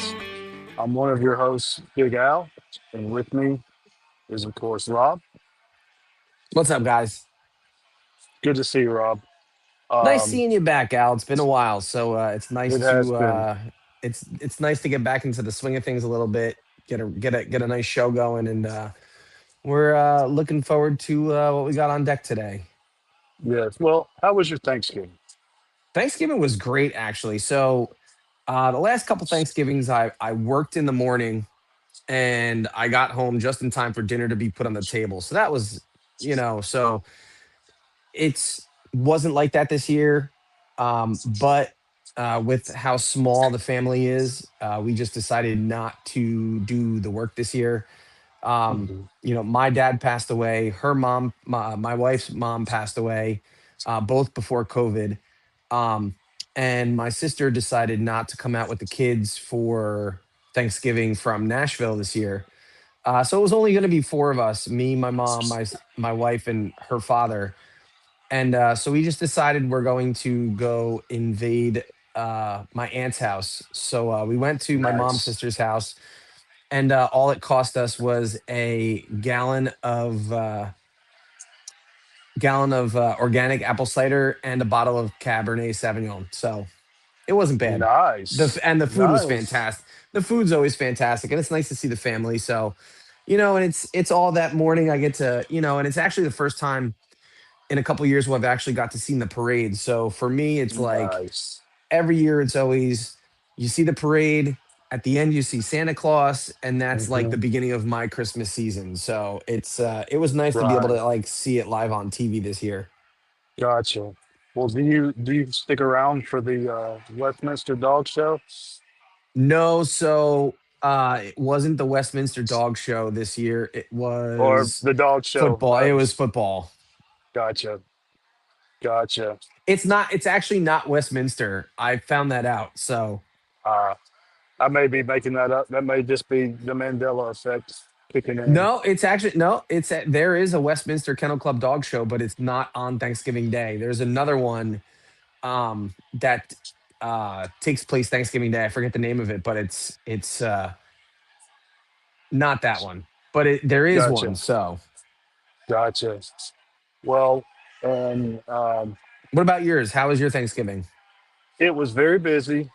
Podcast. I'm one of your hosts, Big Al, and with me is, of course, Rob. What's up, guys? Good to see you, Rob. Nice Um, seeing you back, Al. It's been a while, so it's it nice has to been, it's nice to get back into the swing of things a little bit. Get a nice show going, and we're looking forward to what we got on deck today. yes. Well, how was your Thanksgiving? Thanksgiving was great, actually. So the last couple Thanksgivings, I worked in the morning, and I got home just in time for dinner to be put on the table. So that was, so it's wasn't like that this year, but with how small the family is, we just decided not to do the work this year. Mhm. My dad passed away. My wife's mom passed away, both before COVID. Um, and my sister decided not to come out with the kids for Thanksgiving from Nashville this year. So it was only going to be four of us: me, my mom, my wife, and her father. And so we just decided we're going to go invade my aunt's house. So we went to my mom's Nice. sister's house, and all it cost us was a gallon of organic apple cider and a bottle of Cabernet Sauvignon. So it wasn't bad. Nice. And the food was Nice. fantastic. The food's always fantastic, and it's nice to see the family. So, and it's all that morning. I get to, and it's actually the first time in a couple years where I've actually got to see the parade. So for me, it's like Nice. every year it's always you see the parade. At the end, you see Santa Claus, and that's like Hmm. the beginning of my Christmas season. So it was nice to be able Right. to like see it live on TV this year. Gotcha. Well, do you stick around for the Westminster Dog Show No, so it wasn't the Westminster Dog Show this year. It or was the dog show? football. It was football. Gotcha. Gotcha. It's not. It's actually not Westminster. I found that out. So Uh, I may be making that up. That may just be the Mandela effect kicking in. no, it's actually no. There is a Westminster Kennel Club dog show, but it's not on Thanksgiving Day. There's another one that takes place Thanksgiving Day. I forget the name of it, but it's not that one. But there is one. Gotcha. So Gotcha. Well, and what about yours? How was your Thanksgiving? it was very busy.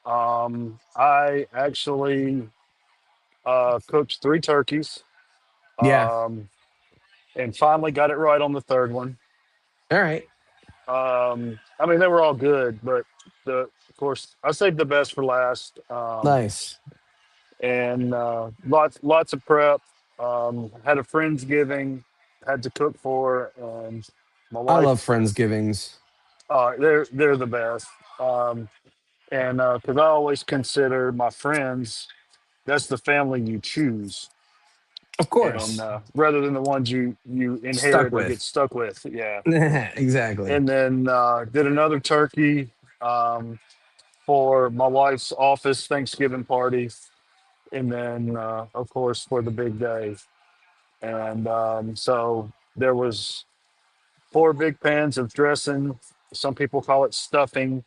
I actually cooked three turkeys Yeah. um, and finally got it right on the third one. All right. I mean, they were all good, but of course, I saved the best for last. Nice. And lots of prep. Had a friendsgiving, had to cook for, and my I wife. love Friendsgivings. They're the best. And because I always consider my friends, that's the family you choose, Of and course. rather than the ones you Stuck inherit or get with. stuck with. Yeah. Exactly. And then did another turkey um, for my wife's office Thanksgiving party, and then of course for the big day. And so there was four big pans of dressing. Some people call it stuffing,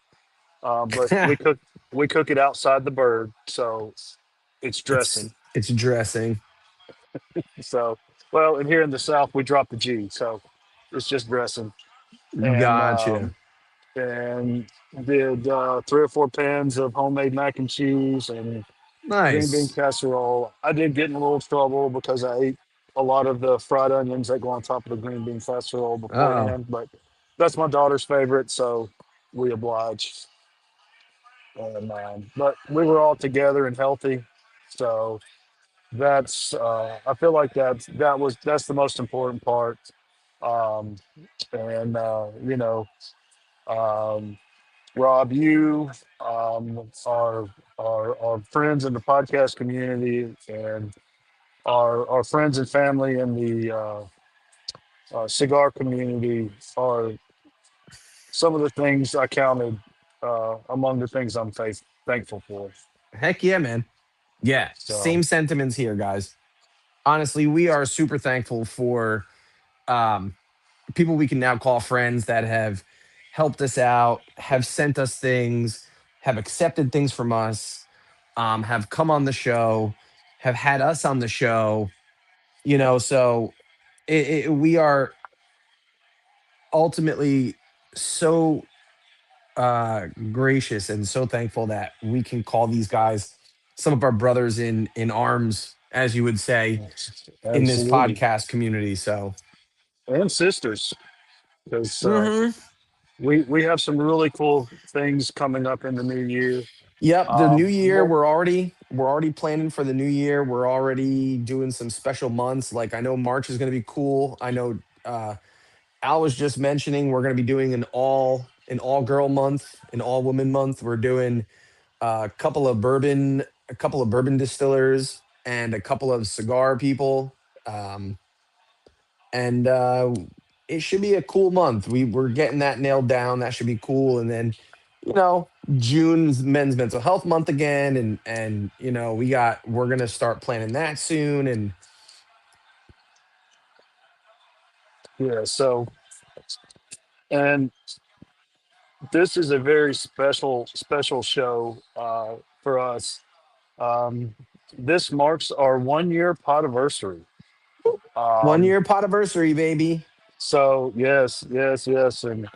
but we cook it outside the bird, so it's dressing. It's dressing. So well, and here in the South we drop the G, so it's just dressing. And Gotcha. and did three or four pans of homemade mac and cheese and green bean Nice. casserole. I did get in a little trouble because I ate a lot of the fried onions that go on top of the green bean casserole Oh, beforehand, but that's my daughter's favorite, so we oblige. And but we were all together and healthy, so that's I feel like that's the most important part. Um, and um, Rob, you are friends in the podcast community and our friends and family in the cigar community are some of the things I counted among the things I'm thankful for. heck yeah, man. Yeah, So, same sentiments here, guys. Honestly, we are super thankful for um, people we can now call friends that have helped us out, have sent us things, have accepted things from us. have come on the show, have had us on the show. So we are ultimately so gracious and so thankful that we can call these guys some of our brothers in arms, as you would say, in this Absolutely. podcast community. So, And sisters, because hmm we have some really cool things coming up in the new year. yep, the new year, Well, we're already planning for the new year. We're already doing some special months. Like I know March is going to be cool. I know Al was just mentioning we're going to be doing an all girl month, an all woman month. We're doing a couple of bourbon distillers, and a couple of cigar people. Um, and it should be a cool month. We're getting that nailed down. That should be cool. And then, June's Men's Mental Health Month again, and we're gonna start planning that soon. And yeah. So, and this is a very special show for us. Um, this marks our 1 year podiversary. 1 year Um, podiversary, baby. so yes, and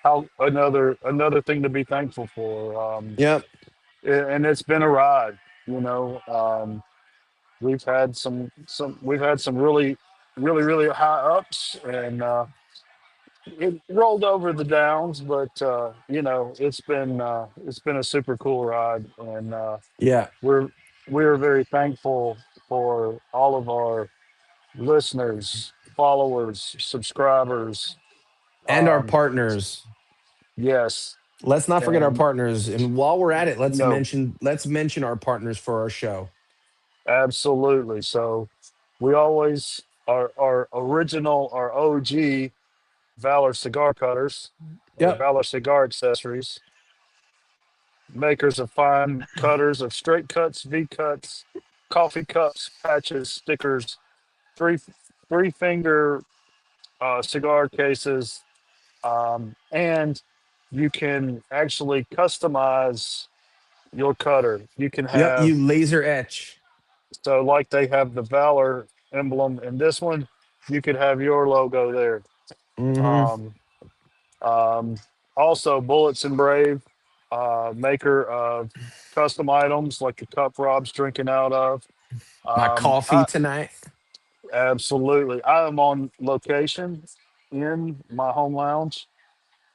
how another thing to be thankful for. Yep. And it's been a ride. You know, we've had some really high ups, and it rolled over the downs, but it's been a super cool ride, and Yeah. we're we're very thankful for all of our listeners, followers, subscribers. And our Um, partners. yes, Let's not forget our and partners. And while we're at it, let's no, mention our partners for our show. absolutely. So we always our original, our OG Valor cigar cutters or Yep. Valor cigar accessories, makers of fine cutters of straight cuts, V cuts, coffee cups, patches, stickers, three three finger cigar cases, and you can actually customize your cutter. You can Yep. have, You laser etch. so like they have the Valor emblem in this one, you could have your logo there. Hmm. Um, um, Also, Bullets and Brave, maker of custom items like the cup Rob's drinking out of. My coffee I tonight. absolutely, I am on location in my home lounge.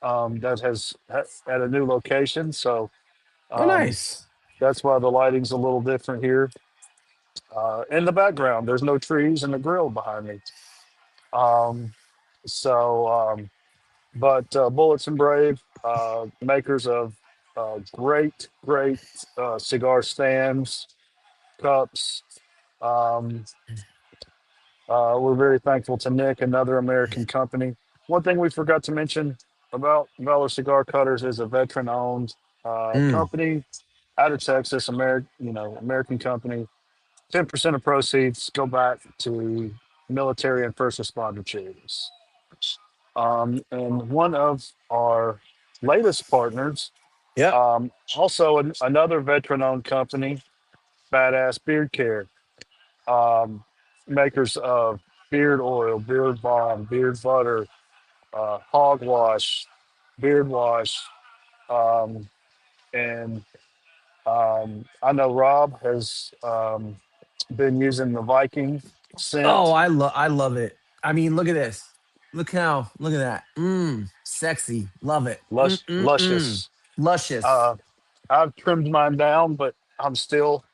That has at a new location, so Oh, um, nice. that's why the lighting's a little different here. In the background, there's no trees and the grill behind me. Um, so, but Bullets and Brave, makers of great cigar stands, cups. Um, we're very thankful to Nick, another American company. One thing we forgot to mention about Valor Cigar Cutters is a veteran-owned Mm. company out of Texas, American company. 10% of proceeds go back to military and first responder charities. And one of our latest partners, Yep. also another veteran-owned company, Badass Beard Care, um, makers of beard oil, beard balm, beard butter, hog wash, beard wash, um, and I know Rob has been using the Viking Oh, scent, I love it. I mean, look at this. Look at that. Sexy. Love it. Mm. luscious. Luscious. Uh, I've trimmed mine down, but I'm still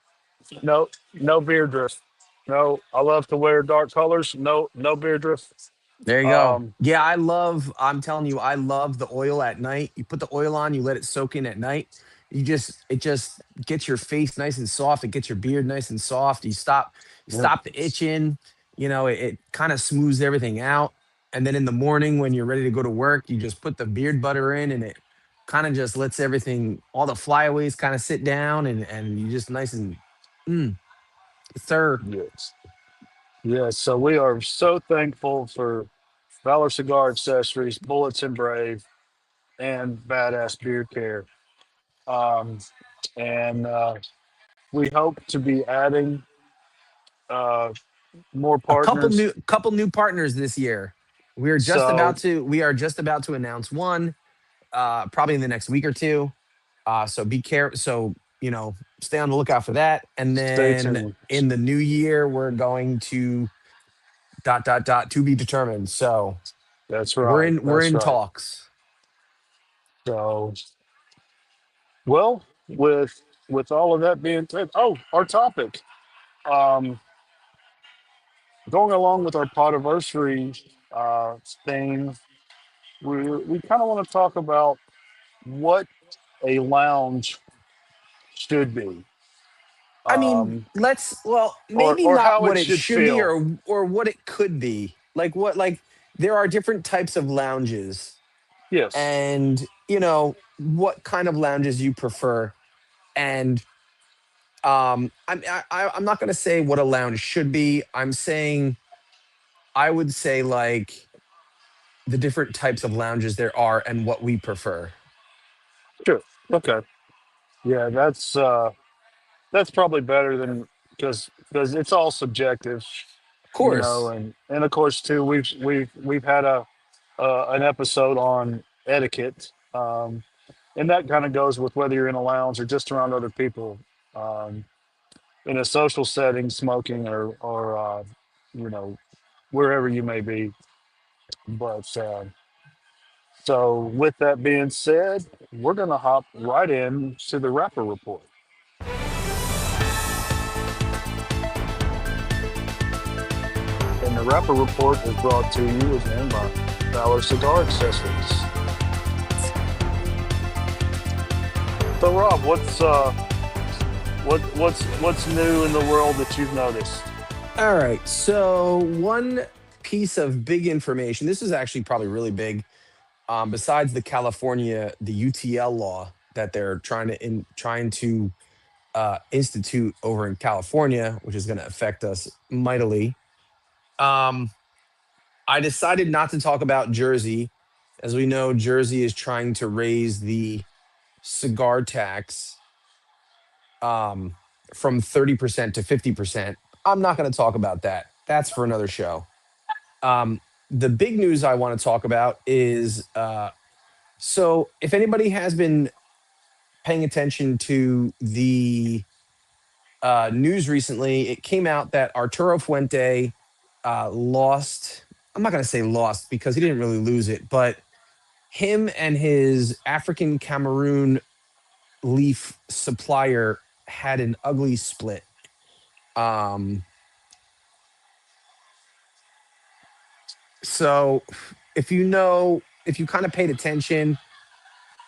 no beard drift. No, I love to wear dark colors. No beard drift. There you go. Um, Yeah, I'm telling you, I love the oil at night. You put the oil on, you let it soak in at night. It just gets your face nice and soft. It gets your beard nice and soft. yeah, You stop the itching. It kind of smooths everything out. And then in the morning when you're ready to go to work, you just put the beard butter in, and it kind of just lets everything, all the flyaways kind of sit down, and you just nice and mm, sir. yes, yes. So we are so thankful for Valor Cigar Accessories, Bullets and Brave, and Badass Beard Care. Um, and we hope to be adding uh, more A partners. couple new partners this year. So We are just about to announce one, probably in the next week or two. So be careful. So, stay on the lookout for that. And stay then tuned. in the new year, we're going to dot dot dot to be determined. So That's right. we're That's in right. talks. So well, with all of that being said, oh, our topic. Um, Going along with our Podiversary theme, we kind of want to talk about what a lounge should be, I mean, um, maybe or not how what it it should should be, feel. or what it could be. Like there are different types of lounges, Yes, and what kind of lounges you prefer. And I'm not going to say what a lounge should be. I'm saying I would say like the different types of lounges there are and what we prefer. sure, okay, yeah, that's probably better than because it's all subjective, Of course. and of course too we've had a an episode on etiquette, and that kind of goes with whether you're in a lounge or just around other people, um, in a social setting, smoking or you know wherever you may be. But so with that being said, we're gonna hop right in to the rapper report, and the rapper report is brought to you again by Valor Cigar Accessories. So Rob, what's new in the world that you've noticed? All right. So one piece of big information. This is actually probably really big. Besides the UTL law that they're trying to institute over in California, which is going to affect us mightily. Um, I decided not to talk about Jersey. As we know, Jersey is trying to raise the cigar tax, um, from 30% to 50%. I'm not going to talk about that. That's for another show. Um, the big news I want to talk about is, so if anybody has been paying attention to the news recently, it came out that Arturo Fuente lost. I'm not going to say lost because he didn't really lose it, but him and his African Cameroon leaf supplier had an ugly split. Um, so if you kind of paid attention,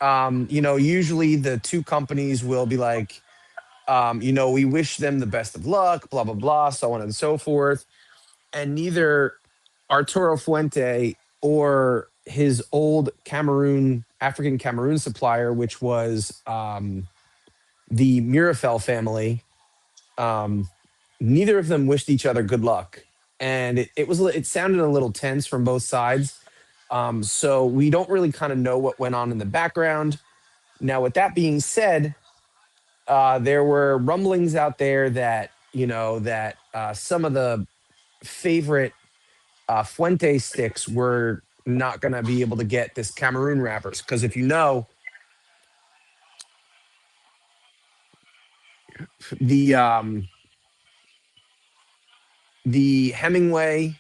usually the two companies will be like, we wish them the best of luck, blah, blah, blah, so on and so forth. And neither Arturo Fuente or his old African Cameroon supplier, which was the Mirafel family, um, neither of them wished each other good luck. And it sounded a little tense from both sides. So we don't really kind of know what went on in the background. Now, with that being said, there were rumblings out there that some of the favorite Fuente sticks were not going to be able to get this Cameroon wrappers because if you know the Hemingway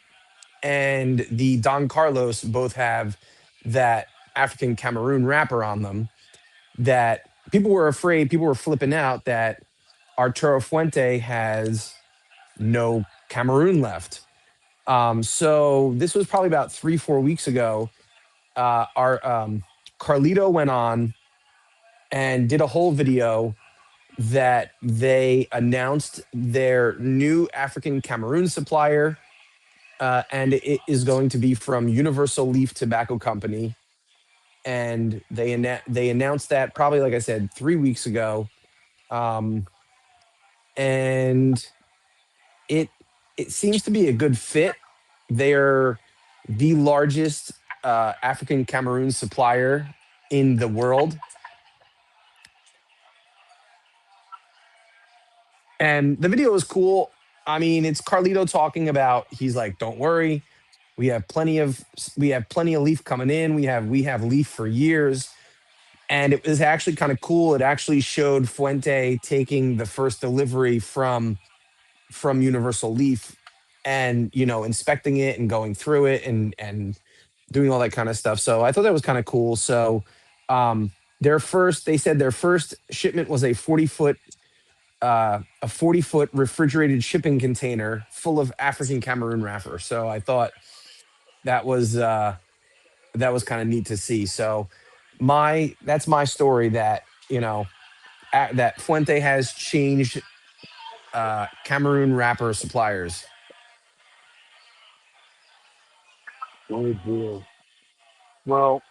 and the Don Carlos both have that African Cameroon wrapper on them, that people were flipping out that Arturo Fuente has no Cameroon left. So this was probably about 3-4 weeks ago. Our Carlito went on and did a whole video that they announced their new African Cameroon supplier, and it is going to be from Universal Leaf Tobacco Company. And they announced that probably, like I said, 3 weeks ago, um, and it it seems to be a good fit. They're the largest African Cameroon supplier in the world. And the video is cool. I mean, it's Carlito talking about, he's like, don't worry, we have plenty of leaf coming in. We have leaf for years. And it was actually kind of cool. It actually showed Fuente taking the first delivery from Universal Leaf, and inspecting it and going through it and doing all that kind of stuff. So I thought that was kind of cool. So they said their first shipment was a 40-foot refrigerated shipping container full of African Cameroon wrapper. So I thought that was kind of neat to see. So that's my story, that that Fuente has changed Cameroon wrapper suppliers. Oh, dear. Well,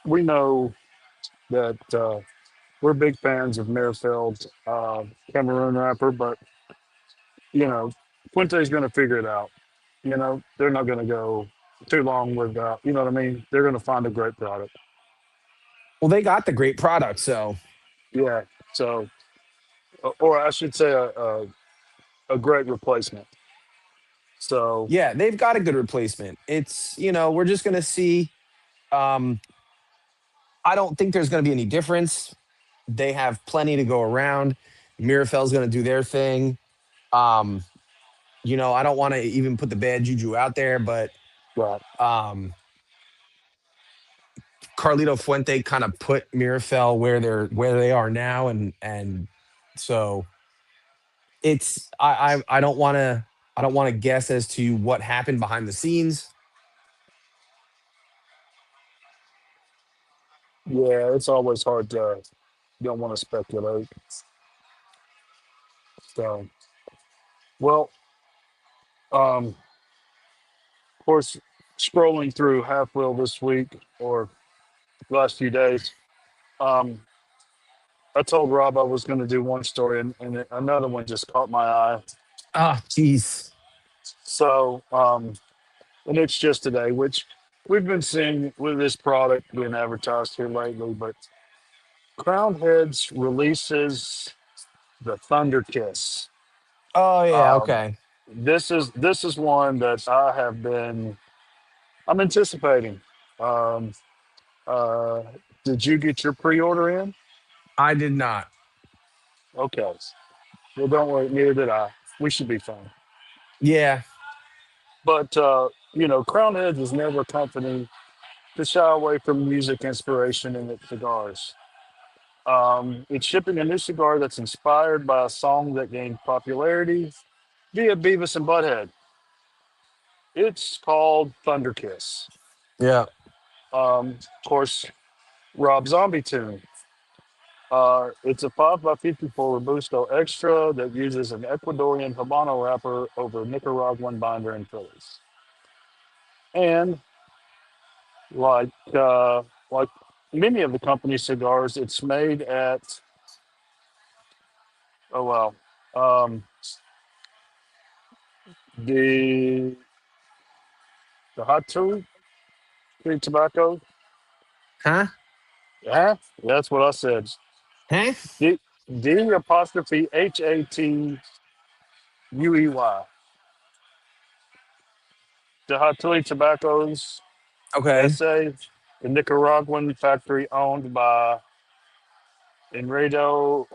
we know that we're big fans of Merrifield Cameroon wrapper, but Quinte's going to figure it out. They're not going to go too long without. You know what I mean? They're going to find a great product. Well, they got the great product, so Yeah. So, or I should say, a great replacement. So, yeah, they've got a good replacement. It's we're just gonna see. Um, I don't think there's gonna be any difference. They have plenty to go around. Mirafel's gonna do their thing. Um, I don't want to even put the bad juju out there, but right. um, Carlito Fuente kind of put Mirafel where they are now, and so it's I don't want to guess as to what happened behind the scenes. Yeah, it's always hard to. Don't want to speculate. So, well, um, of course, scrolling through Half Wheel this week or last few days, um, I told Rob I was going to do one story, and another one just caught my eye. Ah, jeez. So, and it's just today, which we've been seeing with this product being advertised here lately. But Crown Heads releases the Thunder Kiss. Oh yeah, Um, okay. this is one that I'm anticipating. Um, uh, did you get your pre-order in? I did not. Okay. Well, don't worry. Neither did I. We should be fine. Yeah. But Crown Heads is never a company to shy away from music inspiration in its cigars. It's shipping a new cigar that's inspired by a song that gained popularity via Beavis and Butthead. It's called Thunder Kiss. Yeah. Of course, Rob Zombie tune. It's a 5x54 Robusto Extra that uses an Ecuadorian Habano wrapper over Nicaraguan binder and fillers. And like like many of the company's cigars, it's made at oh well the hot tube Green tobacco. Huh? Yeah, that's what I said. Huh? D apostrophe Hatuyy. The Hatui Tobaccos Okay. SA, the Nicaraguan factory owned by Enredo.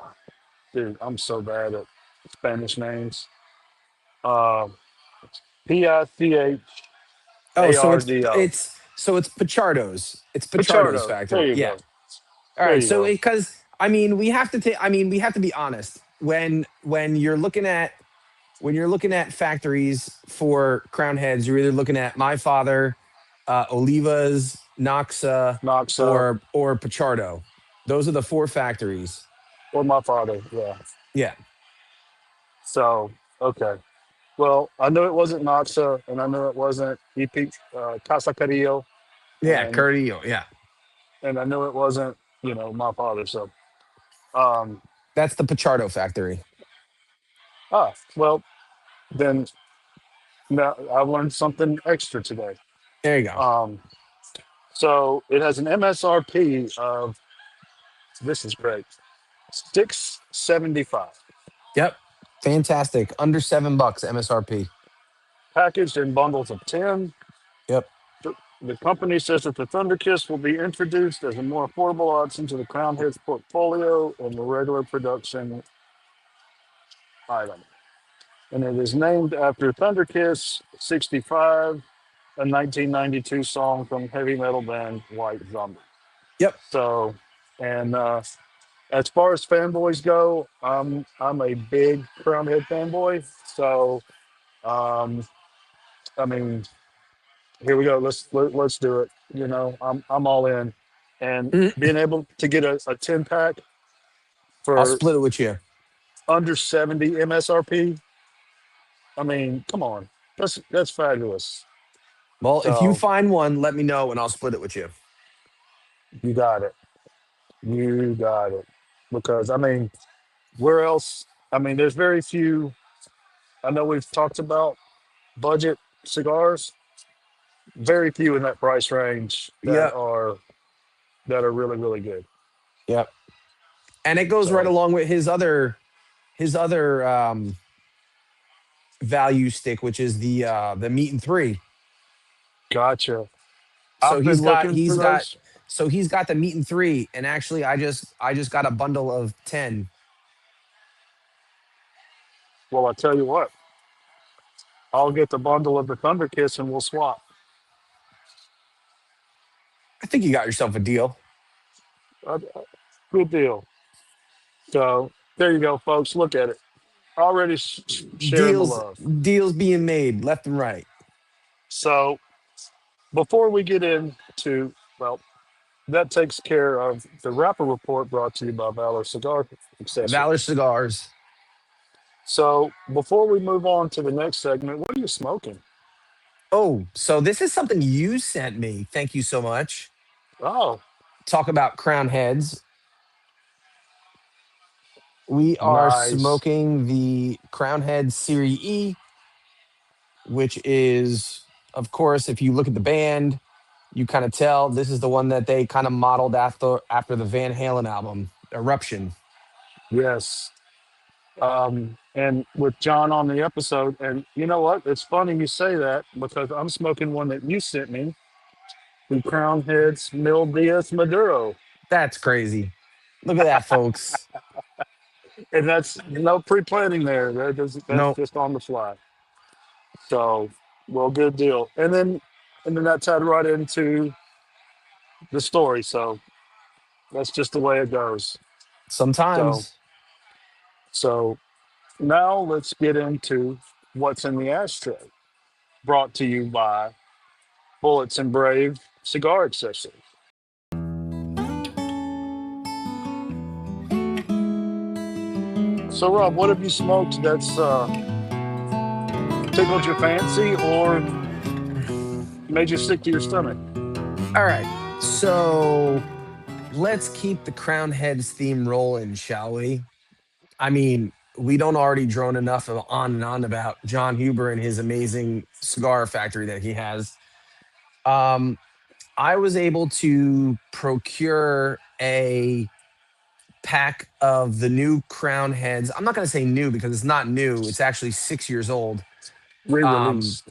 Dude, I'm so bad at Spanish names. Uh, Oh, so it's Pichardo. it's so it's Pichardo's. It's Pichardo's Pichardo. There factory. you Yeah. go. All There right. you So go. because we have to be honest. When you're looking at factories for crown heads, you're either looking at My Father, Olivas, Noxa, Noxa or Pichardo. Those are the four factories. or my father. Yeah. Yeah. So, okay. Well, I knew it wasn't Noxa and I knew it wasn't EP, Casa Carrillo. Yeah, And Carrillo. Yeah. I knew it wasn't, my father. So, um, That's the Pichardo factory. well, then now I learned something extra today. There you go. Um, so it has an MSRP of this is great, 675. Yep. Fantastic. Under $7 MSRP. packaged in bundles of 10. Yep. The company says that the Thunder Kiss will be introduced as a more affordable option to the Crown Heads portfolio in the regular production item. And it is named after Thunder Kiss 65, a 1992 song from heavy metal band White Zombie. Yep. So, and as far as fanboys go, I'm a big Crown Head fanboy. So, um, I mean, here we go. Let's do it. You know, I'm all in, and Mhm. being able to get a 10 pack I'll for split it with you. under 70 MSRP. I mean, come on, that's fabulous. Well, if you So find one, let me know and I'll split it with you. you got it, you got it. Because I mean, where else? I mean, there's very few. I know we've talked about budget cigars. Very few in that price range Yep. that are really really good. Yep. And it goes right So along with his other value stick, which is the meat and three. gotcha. So I've been he's got looking for he's got those. so he's got the meat and three. And actually I just got a bundle of 10. Well, I tell you what, I'll get the bundle of the Thunder Kiss and we'll swap. I think you got yourself a deal. Good deal. So there you go, folks. Look at it. Already sharing the Deals love. deals being made left and right. So before we get into, well, that takes care of the Rapper Report brought to you by Valor Cigar Valor Accessories. cigars. So before we move on to the next segment, what are you smoking? Oh, so this is something you sent me. Thank you so much. Oh, Talk about crown heads. We are nice. smoking the Crown Head Series E, which is, of course, if you look at the band, you kind of tell this is the one that they kind of modeled after the Van Halen album, Eruption. Yes. And with John on the episode, and you know what? It's funny you say that because I'm smoking one that you sent me, the Crown Heads Mil Diaz Maduro. That's crazy. Look at that, folks. And that's no pre-planning there. That's No, just on the fly. So, well, good deal. And then that tied right into the story. So that's just the way it goes. So, sometimes. so now let's get into what's in the ashtray. Brought to you by Bullets and Brave Cigar Accessories. So, Rob, what have you smoked that's tickled your fancy or made you sick to your stomach? All right. So let's keep the Crown Heads theme rolling, shall we? I mean, we don't already drone enough on and on about John Huber and his amazing cigar factory that he has. Um, I was able to procure a pack of the new Crown Heads. I'm not going to say new because it's not new. It's actually 6 years old. Um, Re-released.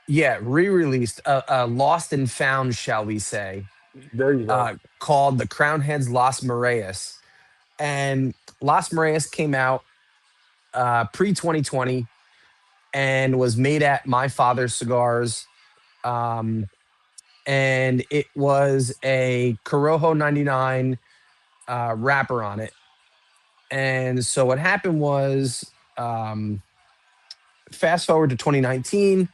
yeah, re-released, lost and found, shall we say, There you go. called the Crown Heads Las Mareas. And Las Mareas came out pre 2020 and was made at My Father's Cigars. Um, and it was a Corojo 99 wrapper on it. And so what happened was, fast forward to 2019,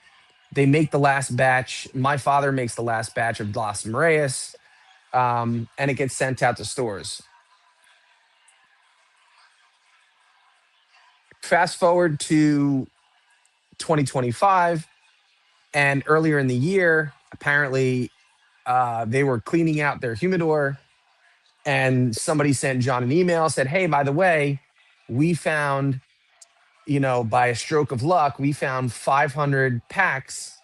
they make the last batch. My father makes the last batch of Las Mareas, and it gets sent out to stores. Fast forward to 2025, and earlier in the year, apparently, they were cleaning out their humidor, and somebody sent John an email, said, "Hey, by the way, we found, by a stroke of luck, we found 500 packs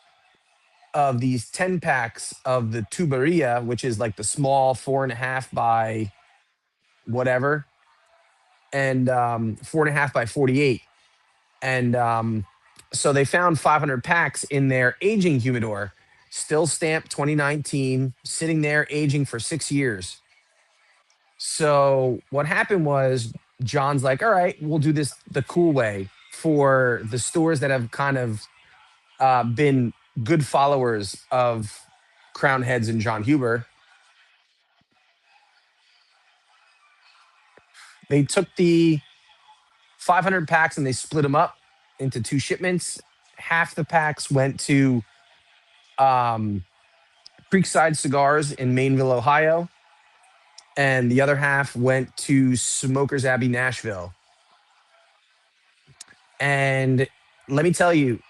of these 10 packs of the tuberia, which is like the small 4.5 by whatever, and 4.5 by 48. And so they found 500 packs in their aging humidor, still stamped 2019, sitting there aging for 6 years. So what happened was John's like, all right, we'll do this the cool way for the stores that have kind of been good followers of Crown Heads and John Huber. They took the 500 packs and they split them up into two shipments. Half the packs went to um, Creekside Cigars in Mainville, Ohio, and the other half went to Smokers Abbey, Nashville. And let me tell you,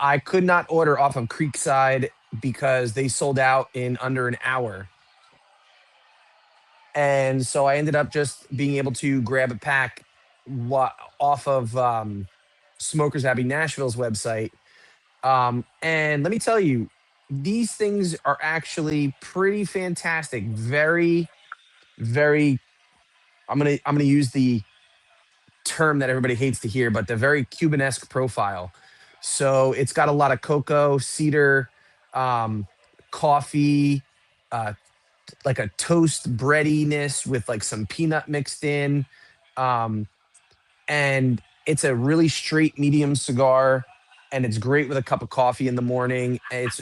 I could not order off of Creekside because they sold out in under an hour. And so I ended up just being able to grab a pack off of Smokers Abbey Nashville's website. And let me tell you, these things are actually pretty fantastic. Very, very. I'm gonna use the term that everybody hates to hear, but the very Cuban-esque profile. So it's got a lot of cocoa, cedar, um, coffee, uh, like a toast breadiness with like some peanut mixed in. Um, and it's a really straight medium cigar. And it's great with a cup of coffee in the morning.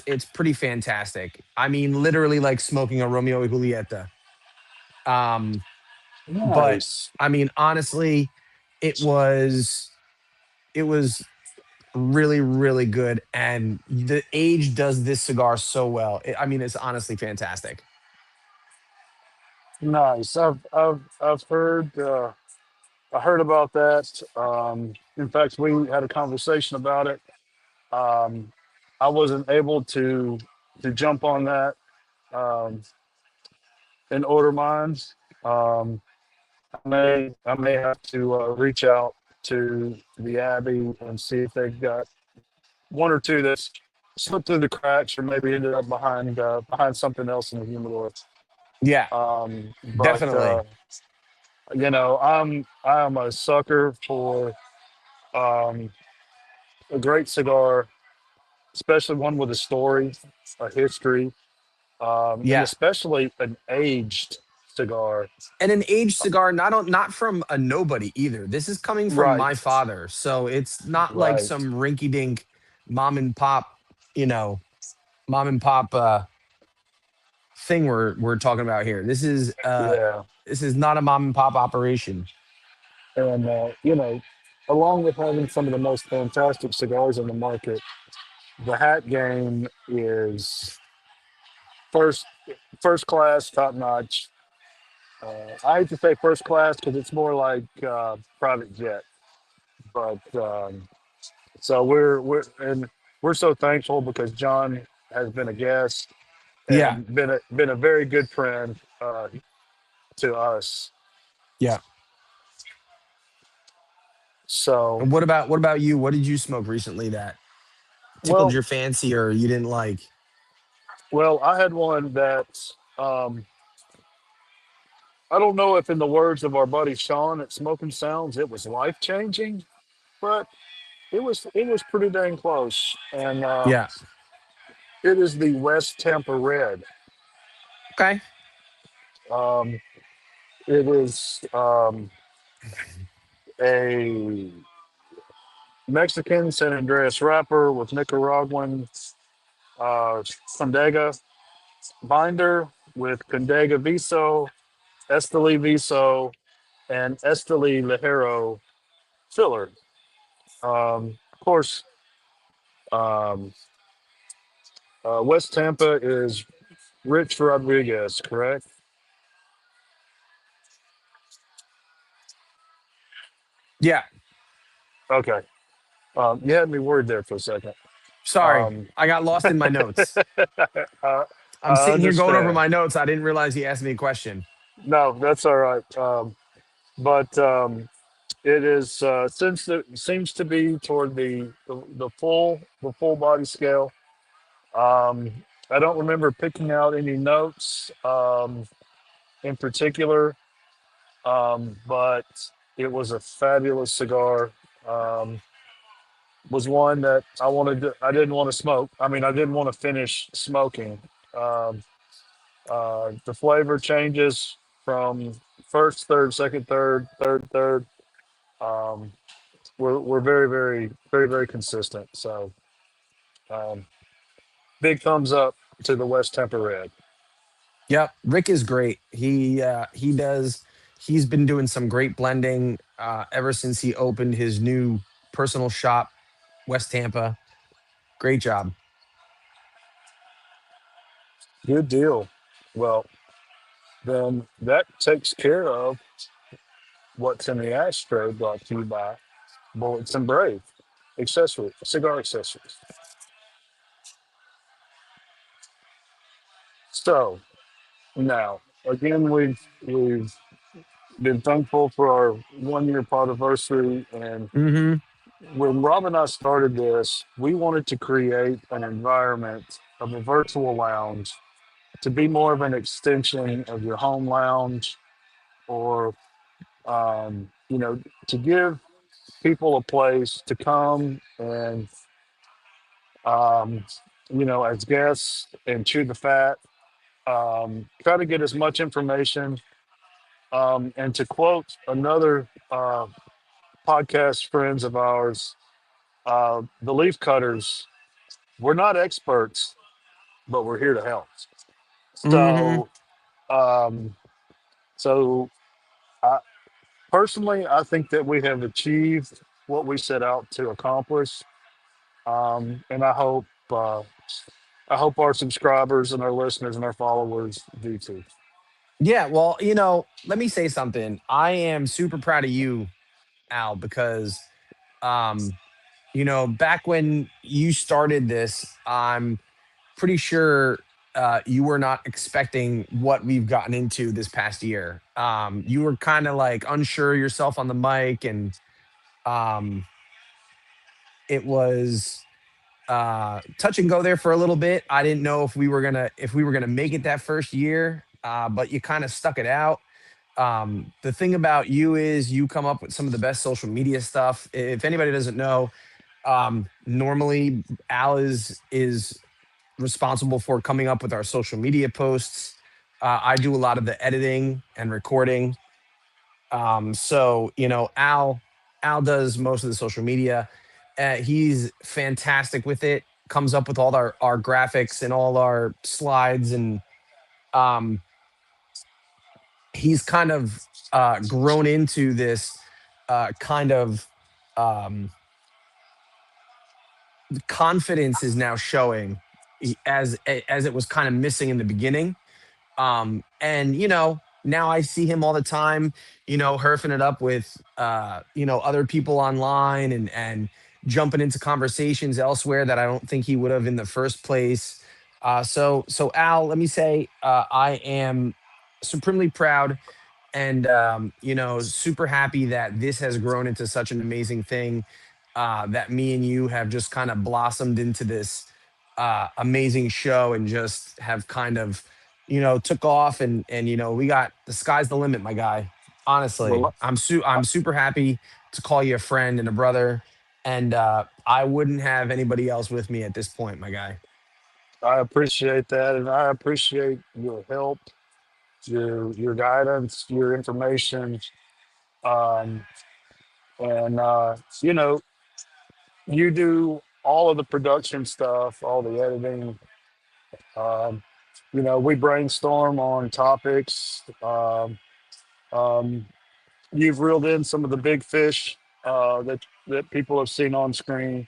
It's pretty fantastic. I mean, literally like smoking a Romeo y Julieta. Um, but Nice. I mean, honestly, it was it was really, really good. And the age does this cigar so well. I mean, it's honestly fantastic. Nice. I've heard I heard about that. In fact, we had a conversation about it. Um, I wasn't able to jump on that um, and order mines. Um, I may have to reach out to the Abbey and see if they've got one or two that's slipped through the cracks or maybe ended up behind something else in the humidor. Yeah, But definitely. I'm a sucker for um, a great cigar, especially one with a story, a history, and Yeah. especially an aged cigar. And an aged cigar, not from a nobody either. This is coming from Right, my father. So it's not like right, some rinky dink mom and pop, you know, mom and pop thing we're talking about here. yeah. This is not a mom and pop operation. And along with having some of the most fantastic cigars in the market, the hat game is first first class, top notch. I hate to say first class because it's more like private jet, but so we're so thankful because John has been a guest Yeah. and been a very good friend to us. Yeah. So And what about you? What did you smoke recently that tickled well, your fancy or you didn't like? I had one that um, I don't know if in the words of our buddy Sean at Smoking Sounds, it was life changing, but it was pretty dang close. And Yeah. it is the West Tampa Red. Okay. Um, it is a Mexican San Andreas wrapper with Nicaraguan Condega binder with Condega Viso, Esteli Viso, and Esteli Ligero filler. Of course, um, West Tampa is Rich Rodriguez, correct? Yeah. Okay. You had me worried there for a second. Sorry. Um, I got lost in my notes. I, I'm I sitting here going over understand. my notes. I didn't realize he asked me a question. No, that's all right. But it is since it seems to be toward the full body scale. Um, I don't remember picking out any notes in particular, but it was a fabulous cigar. Um, was one that I didn't want to smoke. I mean, I didn't want to finish smoking. Um, the flavor changes from first, third, second, third. Um, we're very, very consistent. So um, big thumbs up to the West Temper Red. Yep, Rick is great. He's been doing some great blending ever since he opened his new personal shop, West Tampa. Great job. Good deal. Well, then that takes care of what's in the ashtray brought to you by Bullets and Brave accessory, cigar accessories. So now, again, we've been thankful for our 1 year anniversary, and Hmm. when Rob and I started this, we wanted to create an environment of a virtual lounge to be more of an extension of your home lounge, or to give people a place to come and um, as guests and chew the fat, try to get as much information. And to quote another podcast friends of ours, the leaf cutters, we're not experts, but we're here to help. Hmm. So, um, so I, personally, I think that we have achieved what we set out to accomplish, and I hope our subscribers and our listeners and our followers do too. Yeah, well, let me say something. I am super proud of you, Al, because um, back when you started this, I'm pretty sure you were not expecting what we've gotten into this past year. You were kind of like unsure yourself on the mic, and um, it was touch and go there for a little bit. I didn't know if we were gonna make it that first year, but you kind of stuck it out. The thing about you is you come up with some of the best social media stuff. If anybody doesn't know, normally Al is responsible for coming up with our social media posts. I do a lot of the editing and recording. So Al does most of the social media. He's fantastic with it. Comes up with all our graphics and all our slides, and um, he's kind of grown into this kind of um, confidence is now showing as it was kind of missing in the beginning. And now I see him all the time, herfing it up with other people online, and jumping into conversations elsewhere that I don't think he would have in the first place. So Al, let me say, I am supremely proud, and super happy that this has grown into such an amazing thing, that me and you have just kind of blossomed into this amazing show, and just have kind of took off, and we got the sky's the limit, my guy. Honestly, Well, I'm super happy to call you a friend and a brother, and I wouldn't have anybody else with me at this point, my guy. I appreciate that, and I appreciate your help, your guidance, your information, um, and you do all of the production stuff, all the editing. Um, we brainstorm on topics. Um, you've reeled in some of the big fish that people have seen on screen,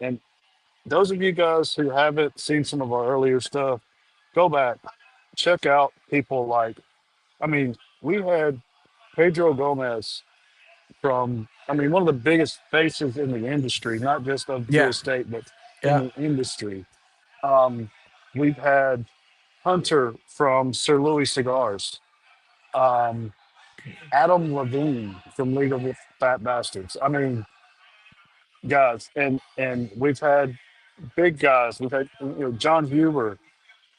and those of you guys who haven't seen some of our earlier stuff, go back, check out people like, I mean, we had Pedro Gomez from, I mean, one of the biggest faces in the industry, not just of real Yeah, estate, but in yeah. the industry. Um, we've had Hunter from Sir Louis Cigars, um, Adam Levine from League of Fat Bastards. I mean, guys, and we've had big guys. We've had John Huber.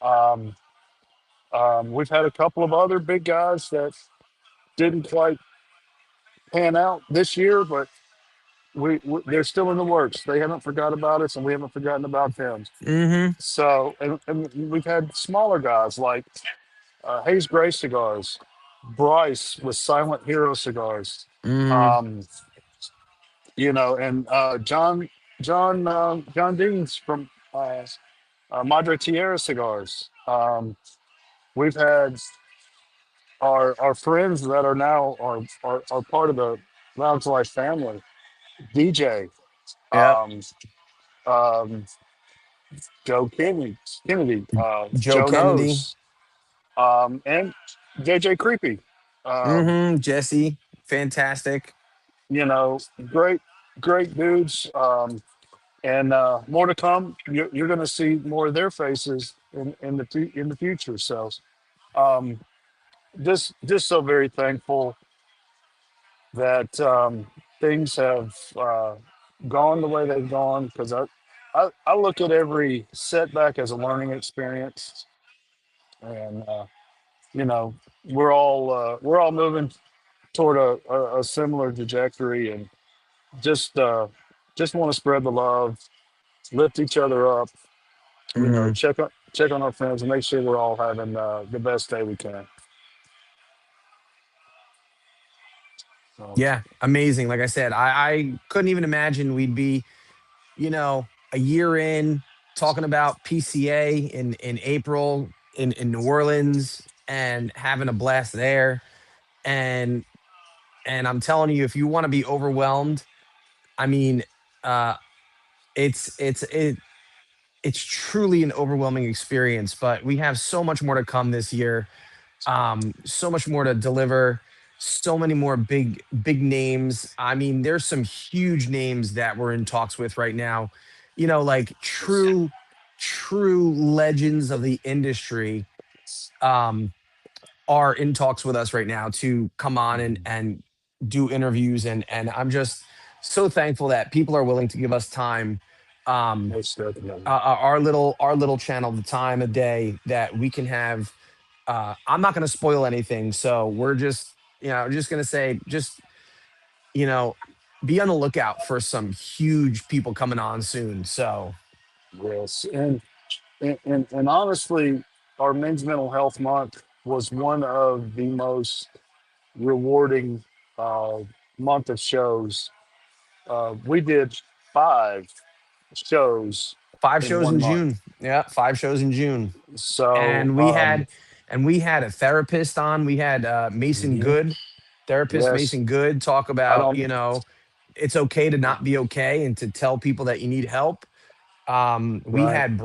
Um, we've had a couple of other big guys that didn't quite pan out this year, but they're still in the works. They haven't forgot about us, and we haven't forgotten about them. Mm-hmm. So, and we've had smaller guys like Hayes Gray Cigars, Bryce with Silent Hero Cigars, Mm-hmm. um, and John Deans from Madre Tierra Cigars. We've had our friends that are now are part of the Lounge Life family. DJ, Yep. um, um, Joe Kennedy, Joe Joe Kennedy. Knows, and JJ Creepy. Um, Mm-hmm. Jesse. Fantastic. you know, great, great dudes. And more to come. You're going to see more of their faces in the future. So um, just so very thankful that things have gone the way they've gone because I look at every setback as a learning experience, and you know we're all moving toward a similar trajectory, and just uh, just want to spread the love, lift each other up, Mm-hmm. check on our friends, and make sure we're all having the best day we can. So, Yeah, amazing. Like I said, I couldn't even imagine we'd be, a year in talking about PCA in April in New Orleans and having a blast there. And and I'm telling you, if you want to be overwhelmed, I mean, uh, it's it's truly an overwhelming experience. But we have so much more to come this year, so much more to deliver, so many more big names. I mean, there's some huge names that we're in talks with right now, like true legends of the industry, um are in talks with us right now to come on and do interviews. And I'm just so thankful that people are willing to give us time, um most definitely. our little channel, the time of day that we can have. I'm not going to spoil anything, so we're just going to say, just you know be on the lookout for some huge people coming on soon. So Yes, and honestly, our Men's Mental Health Month was one of the most rewarding uh, month of shows. We did 5 shows five in shows one in month. June. Yeah, 5 shows in June. So and we had and we had a therapist on. We had Mason mhm, Good, therapist yes, Mason Good, talk I about, don't. it's okay to not be okay and to tell people that you need help. We Right. had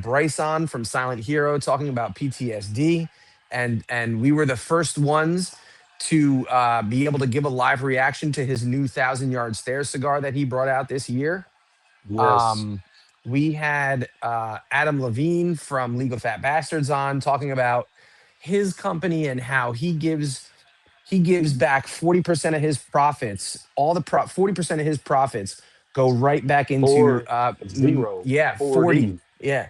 Bryce on from Silent Hero talking about PTSD, and we were the first ones to be able to give a live reaction to his new 1,000 Yard Stare cigar that he brought out this year. Yes. um, we had Adam Levine from League of Fat Bastards on talking about his company and how he gives back 40% of his profits. All the 40% of his profits go right back into 40. yeah, 40, 40. yeah,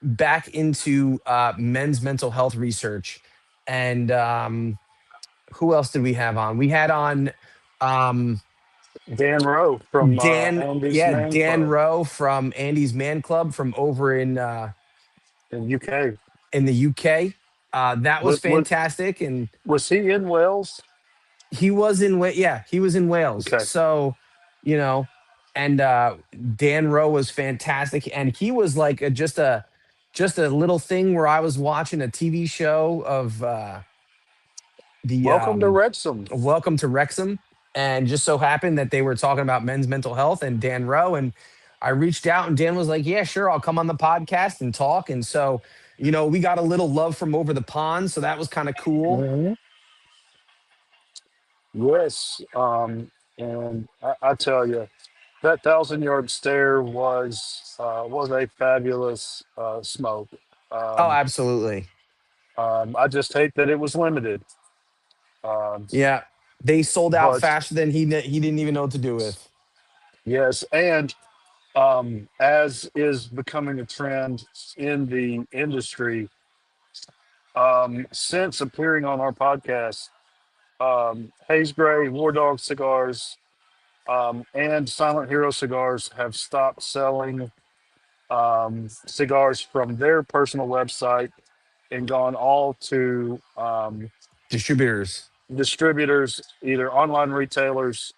back into men's mental health research. And who else did we have on? We had on um Dan Rowe from Andy's Man Dan Club Rowe from Andy's Man Club from over in UK. in the UK. That was Was, was, fantastic, and was he in Wales? he was in Wales. Okay. So, you know, and Dan Rowe was fantastic, and he was like just a little thing where I was watching a TV show of the Welcome to Wrexham. Welcome to Wrexham, and just so happened that they were talking about men's mental health and Dan Rowe, and I reached out, and Dan was like, "Yeah, sure, I'll come on the podcast and talk." And so, we got a little love from over the pond, so that was kind of cool. Mhm. Yes. And I tell you, that 1,000 yard stare was a fabulous smoke. Oh, Um, absolutely. I just hate that it was limited. Um, Yeah, they sold out but faster than he didn't even know what to do with. yes, and as is becoming a trend in the industry, since appearing on our podcast, Hayes Gray, War Dog Cigars, and Silent Hero Cigars have stopped selling cigars from their personal website and gone all to Distributors. distributors, either online retailers,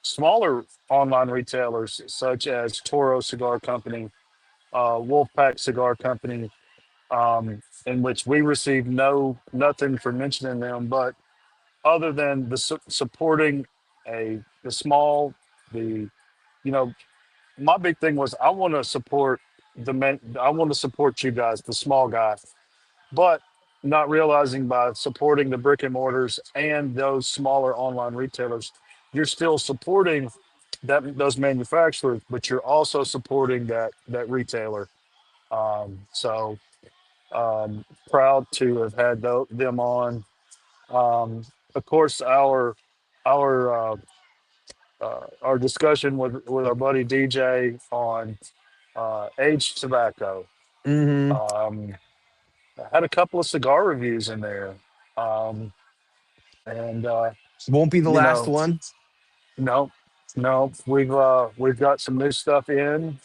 smaller online retailers such as Toro Cigar Company, Wolfpack Cigar Company, in which we receive nothing for mentioning them, but other than the supporting the small, the you know, my big thing was I want to support I want to support you guys, the small guy, but not realizing by supporting the brick and mortars and those smaller online retailers, you're still supporting those manufacturers, but you're also supporting that retailer. So proud to have had them on. Of course, our our discussion with our buddy DJ on aged tobacco. Hmm. Um, I had a couple of cigar reviews in there, um, and Won't be the you last know, one. no, no, we've got some new stuff in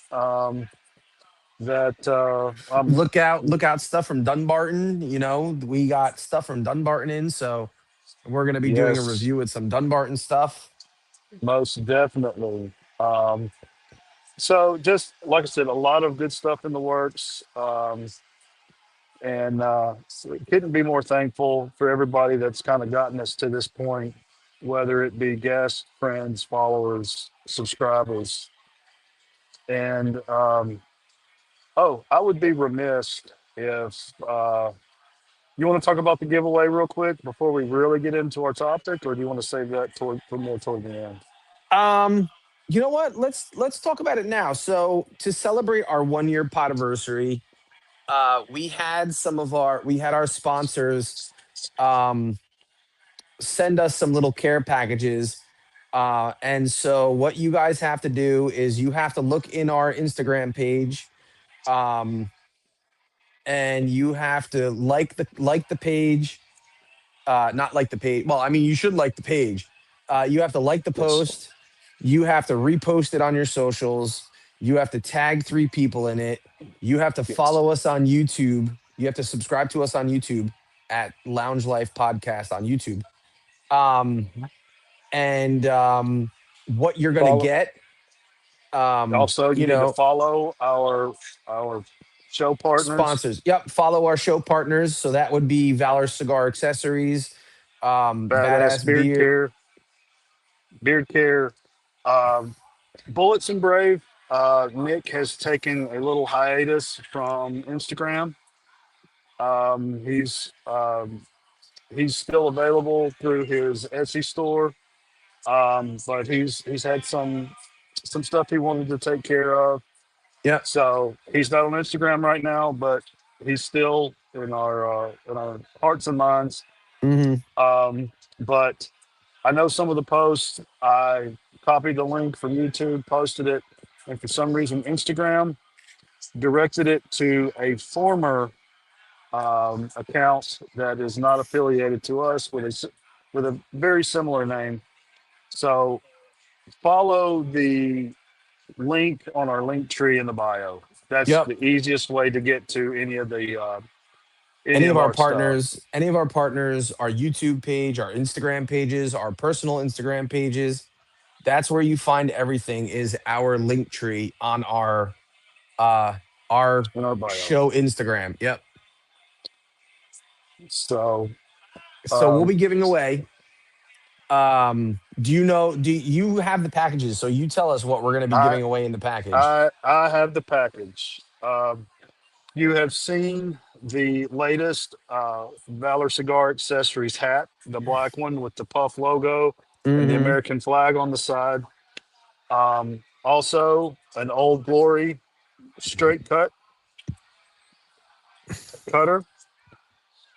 that Look out stuff from Dunbarton. You know, we got stuff from Dunbarton in, so we're gonna be doing a yes, review with some Dunbarton stuff. most definitely. So just like I said, a lot of good stuff in the works. And couldn't be more thankful for everybody that's kind of gotten us to this point, whether it be guests, friends, followers, subscribers. And oh, I would be remiss if you want to talk about the giveaway real quick before we really get into our topic, or do you want to save that for more toward the end? Um, you know what? Let's talk about it now. So to celebrate our 1 year podiversary, we had our sponsors um send us some little care packages. And so what you guys have to do is you have to look in our Instagram page, um, and you have to like the page, not like the page. Well, I mean, you should like the page. You have to like the Yes. post. You have to repost it on your socials. You have to tag 3 people in it. You have to Yes. follow us on YouTube. You have to subscribe to us on YouTube at Lounge Life Podcast on YouTube. Um, and what you're gonna Follow. get, Also, you you need to know, follow our show partners, sponsors. Yep, follow our show partners. So that would be Valor Cigar Accessories, Badass Badass Beer. Beard Care, um, Bullets and Brave. Nick has taken a little hiatus from Instagram. He's still available through his Etsy store, but he's had some stuff he wanted to take care of. Yep. So he's not on Instagram right now, but he's still in our hearts and minds. Hmm. But I know some of the posts. I copied the link from YouTube, posted it, and for some reason Instagram directed it to a former account that is not affiliated to us with a very similar name. So follow the link on our link tree in the bio. That's Yep. the easiest way to get to any of our stuff. Any of our partners, our YouTube page, our Instagram pages, our personal Instagram pages, that's where you find everything is our link tree on uh our In our bio. show Instagram. Yep. So So we'll um, be giving away, do you have the packages? So you tell us what we're going to be I giving away in the package. I have the package. You have seen the latest Valor Cigar Accessories hat, the black one with the puff logo and the Hmm. American flag on the side. Also, an Old Glory straight cut cutter.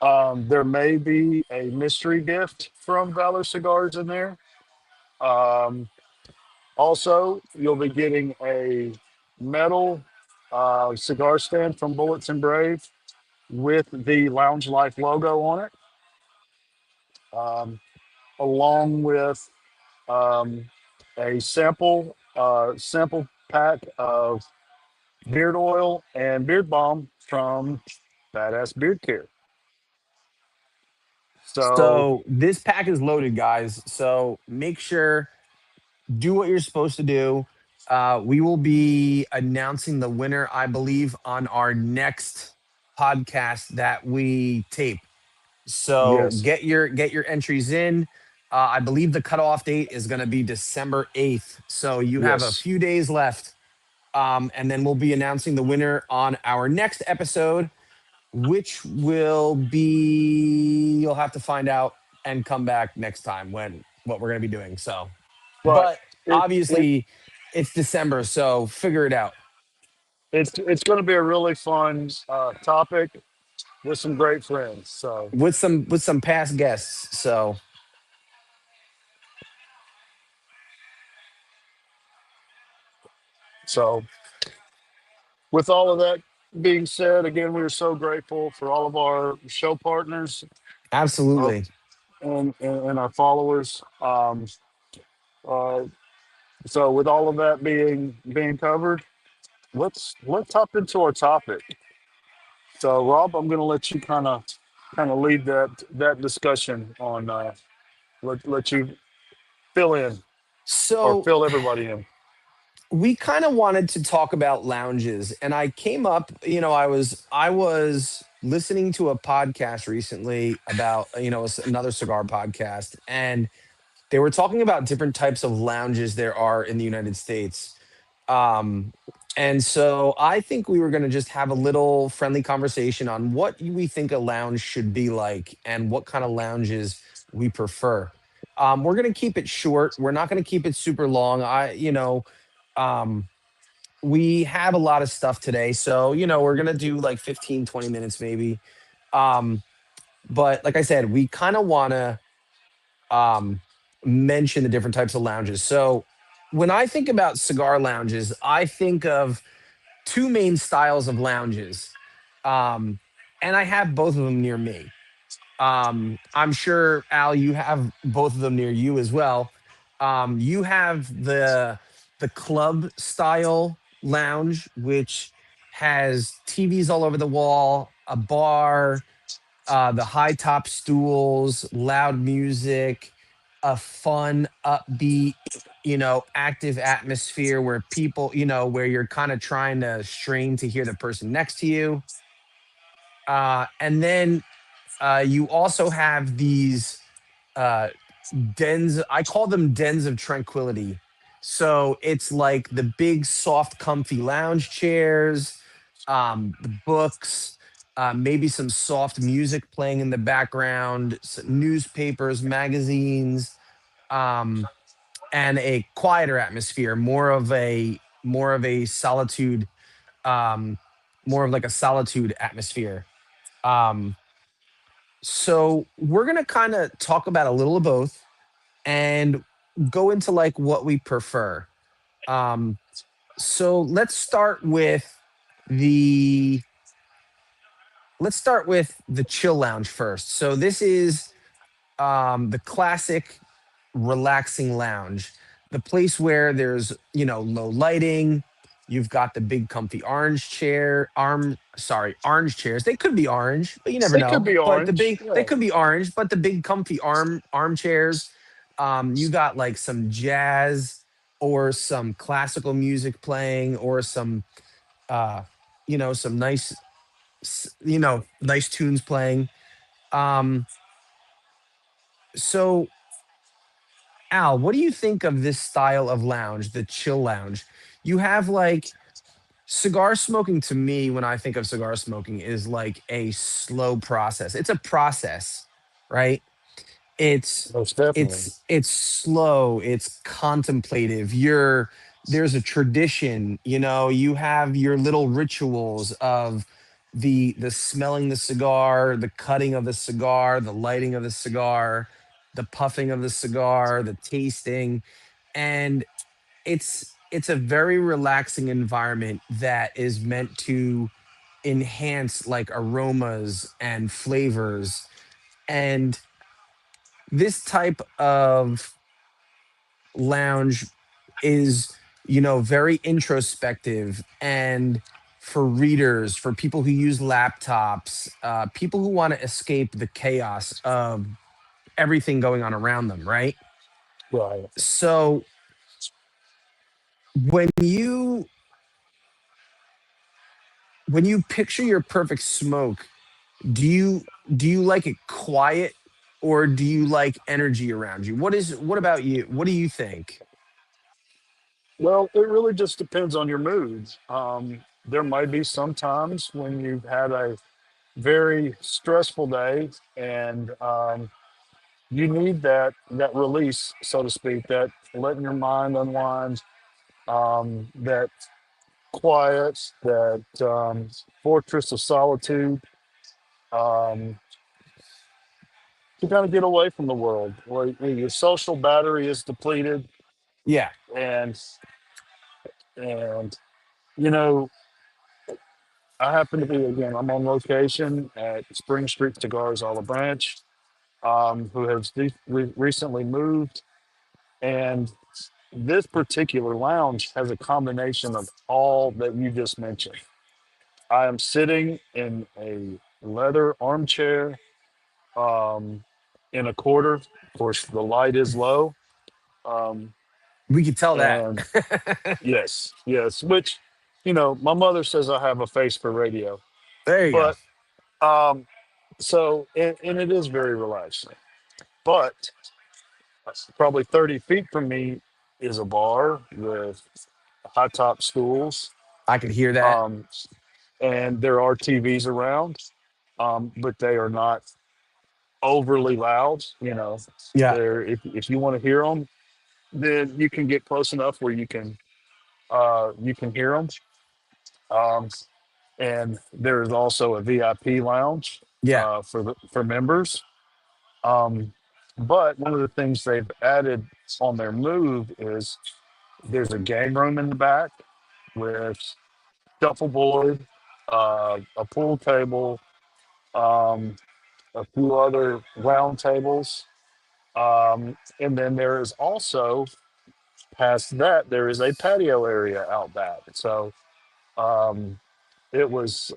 There may be a mystery gift from Valor Cigars in there. Um, Also, you'll be getting a metal cigar stand from Bullets and Brave with the Lounge Life logo on it, um, along with um, a sample pack of beard oil and beard balm from Badass Beard Care. So So this pack is loaded, guys. So make sure do what you're supposed to do. We will be announcing the winner, I believe, on our next podcast that we tape. So yes, get your entries in. I believe the cutoff date is going to be December 8th. So you have a yes. few days left. And then we'll be announcing the winner on our next episode, which will be, you'll have to find out and come back next time when what we're going to be doing. So, But but it obviously it's December, so figure it out it's going to be a really fun topic with some great friends. with some past guests. So So with all of that being said, again, we are so grateful for all of our show partners, our, absolutely. and our followers. Uh, so with all of that being covered, let's hop into our topic. So Rob, I'm going to let you kind of lead that discussion on let you fill in or So fill everybody in. we kind of wanted to talk about lounges, and I came up, I was listening to a podcast recently about, another cigar podcast, and they were talking about different types of lounges there are in the United States. Um, and so I think we were going to just have a little friendly conversation on what we think a lounge should be like and what kind of lounges we prefer. We're going to keep it short. We're not going to keep it super long. Um, we have a lot of stuff today. So, we're going to do like 15, 20 minutes maybe. Um, but like I said, we kind of want to um, mention the different types of lounges. So when I think about cigar lounges, I think of two main styles of lounges. Um, and I have both of them near me. I'm sure, Al, you have both of them near you as well. You have the club style lounge, which has TVs all over the wall, a bar, the high top stools, loud music, a fun, upbeat, active atmosphere where people, where you're kind of trying to strain to hear the person next to you. And then you also have these uh, dens. I call them dens of tranquility. So it's like the big, soft, comfy lounge chairs, the books, maybe some soft music playing in the background, newspapers, magazines, um, and a quieter atmosphere, more of a solitude, um, more of like a solitude atmosphere. Um, so we're gonna kind of talk about a little of both and go into like what we prefer. Um, so the let's start with the chill lounge first. So this is the classic relaxing lounge, the place where there's low lighting. You've got the big comfy orange chairs. They could be orange, but you never They could know. be But orange. they Yeah. could be orange, but the big comfy armchairs. You got like some jazz or some classical music playing or some uh, some nice tunes playing. Um, so Al, what do you think of this style of lounge, the chill lounge? You have like cigar smoking to me, when I think of cigar smoking, is like a slow process. It's a process, right? it's Most definitely. it's slow, it's contemplative. There's a tradition, you have your little rituals of the smelling the cigar, the cutting of the cigar, the lighting of the cigar, the puffing of the cigar, the tasting. And it's a very relaxing environment that is meant to enhance like aromas and flavors. And this type of lounge is, very introspective, and for readers, for people who use laptops, people who want to escape the chaos of everything going on around them, right? Right. So when you picture your perfect smoke, do you do you like it quiet, or do you like energy around you? What about you? What do you think? Well, it really just depends on your mood. There might be some times when you've had a very stressful day, and you need that release, so to speak, that letting your mind unwind, that quiet, that fortress of solitude, um, to kind of get away from the world. Where your social battery is depleted, Yeah, and and you know, I happen to be, again. I'm on location at Spring Street Cigars, Olive Branch, who has recently moved, and this particular lounge has a combination of all that you just mentioned. I am sitting in a leather armchair, um, in a quarter. Of course, the light is low. Um, we could tell that. and yes, yes, which, my mother says I have a face for radio. There you go. But um, and it is very relaxing. But probably 30 feet from me is a bar with high top stools. I could hear that. Um, and there are TVs around, but they are not overly loud. Yeah, If you want to hear them, then you can get close enough where you can hear them. Um, and there is also a VIP lounge yeah, for members. Um, but one of the things they've added on their move is there's a game room in the back with shuffleboard, a pool table, um, a few other round tables. And then there is also, past that, there is a patio area out back. Um, it was,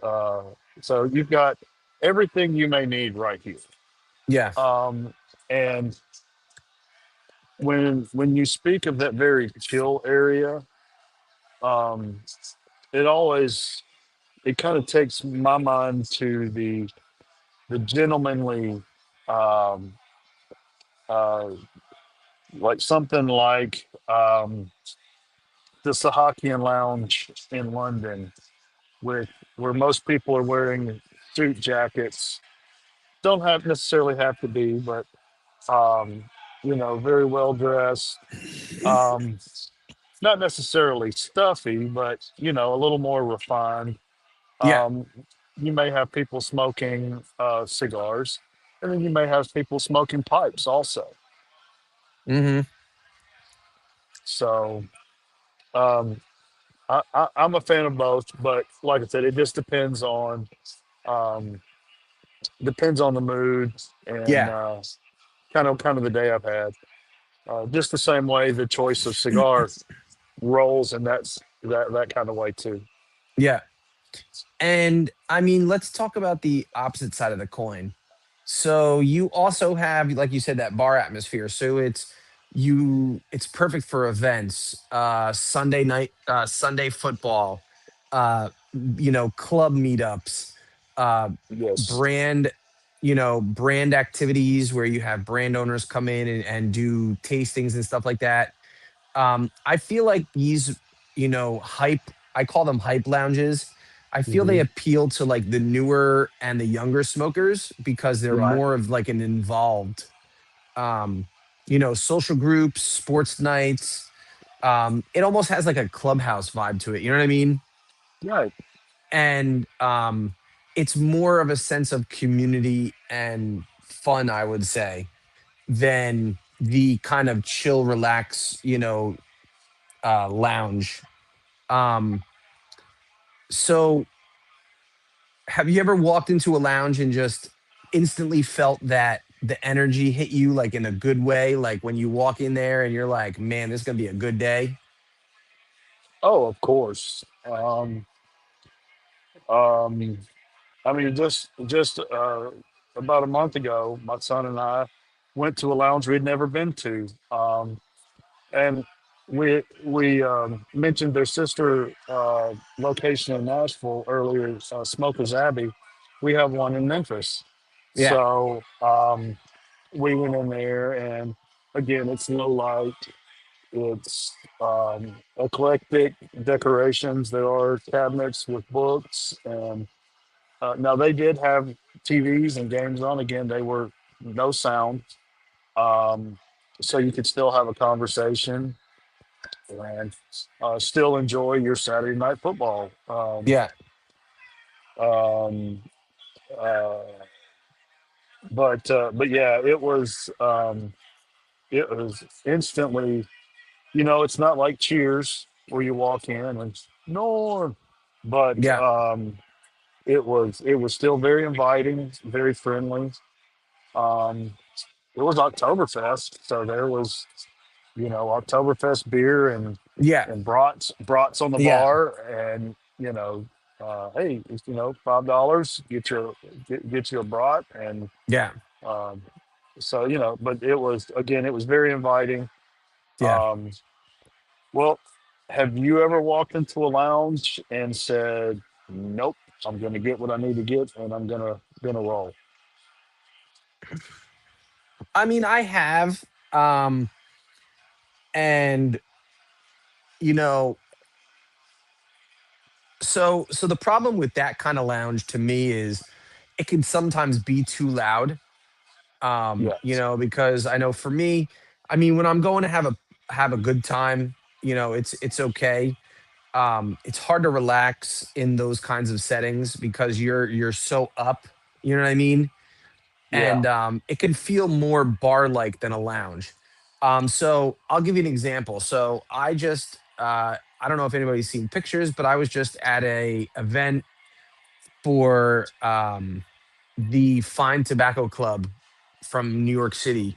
so you've got everything you may need right here. yeah, Um, and when you speak of that very chill area, um, it always it kind of takes my mind to the gentlemanly, um, uh, like something like, the Sahakian Lounge in London, with where most people are wearing suit jackets. Don't have necessarily have to be, but um, very well dressed. Um, Not necessarily stuffy, but a little more refined. yeah. Um, you may have people smoking cigars, and then you may have people smoking pipes also. Hmm. So um, I'm a fan of both, but like I said, it just um, depends on the mood, and Yeah, kind of the day I've had. Just the same way the choice of cigar rolls, and that kind of way too. yeah. And I mean, let's talk about the opposite side of the coin. So you also have, like you said, that bar atmosphere. So it's perfect for events, Sunday night, Sunday football, club meetups, uh, Yes. brand, brand activities where you have brand owners come in and do tastings and stuff like that. I feel like these, hype, I call them hype lounges. I feel they Hmm. appeal to like the newer and the younger smokers because they're Right. more of like an involved, um, social groups, sports nights. It almost has like a clubhouse vibe to it. You know what I mean? Right. And it's more of a sense of community and fun, I would say, than the kind of chill, relax, lounge. Um, so have you ever walked into a lounge and just instantly felt that? the energy hit you like in a good way? Like when you walk in there and you're like, man, this is gonna be a good day. Oh, of course. Um, I mean, just about a month ago, my son and I went to a lounge we'd never been to, and we mentioned their sister location in Nashville earlier, Smokers Abbey. We have one in Memphis, Yeah, so we went in there, and again, it's low light. It's eclectic decorations. There are cabinets with books, and now they did have TVs and games on. Again, they were no sound, um, so you could still have a conversation and still enjoy your Saturday night football. yeah, Um, uh, but yeah, it was instantly. It's not like Cheers where you walk in and Norm, but yeah, it was still very inviting, very friendly. Um, it was Oktoberfest, so there was Oktoberfest beer and yeah, brats on the yeah, bar, and hey, $5 get you a brat, and yeah, um, so but it was very inviting. yeah. Um, well, have you ever walked into a lounge and said, "Nope, I'm going to get what I need to get, and I'm gonna roll"? I mean, I have, um, and you know, so the problem with that kind of lounge to me is it can sometimes be too loud. Yes. Because I know for me, I mean, when I'm going to have a good time, it's okay. It's hard to relax in those kinds of settings because you're so up, you know what I mean? Yeah. And it can feel more bar like than a lounge. So I'll give you an example. So I don't know if anybody's seen pictures, but I was just at a event for the Fine Tobacco Club from New York City,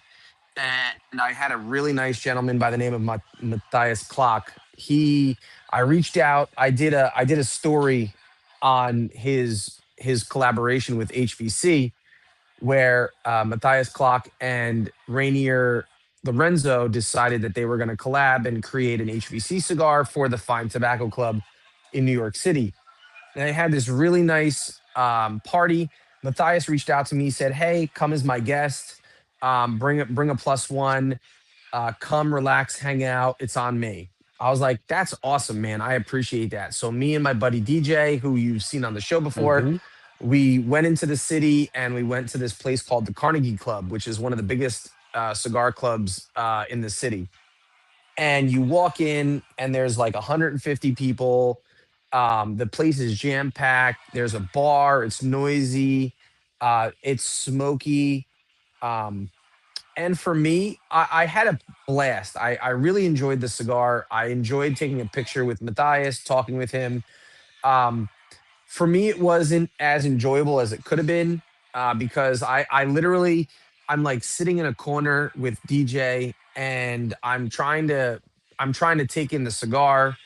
and I had a really nice gentleman by the name of Matthias Klock. I reached out. I did a story on his collaboration with HBC, where Matthias Klock and Rainier Lorenzo decided that they were going to collab and create an HBC cigar for the Fine Tobacco Club in New York City. And I had this really nice party. Matthias reached out to me, said, "Hey, come as my guest. Bring a plus one. Come, relax, hang out. It's on me." I was like, "That's awesome, man. I appreciate that." So me and my buddy DJ, who you've seen on the show before, Hmm. we went into the city and we went to this place called the Carnegie Club, which is one of the biggest cigar clubs in the city. And you walk in and there's like 150 people. The place is jam packed. There's a bar. It's noisy. It's smoky. Um, and for me, I had a blast. I really enjoyed the cigar. I enjoyed taking a picture with Matthias, talking with him. Um, for me, it wasn't as enjoyable as it could have been because I literally, I'm like sitting in a corner with DJ and I'm trying to take in the cigar,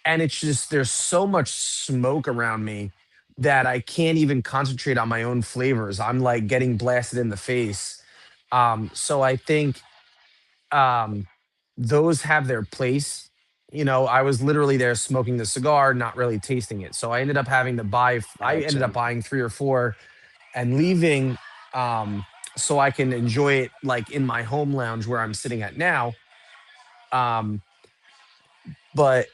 and it's just there's so much smoke around me that I can't even concentrate on my own flavors. I'm like getting blasted in the face. So I think um, those have their place. I was literally there smoking the cigar, not really tasting it. So I ended up having to buy, I ended up Gotcha. buying three or four and leaving um, so I can enjoy it like in my home lounge where I'm sitting at now. Um, but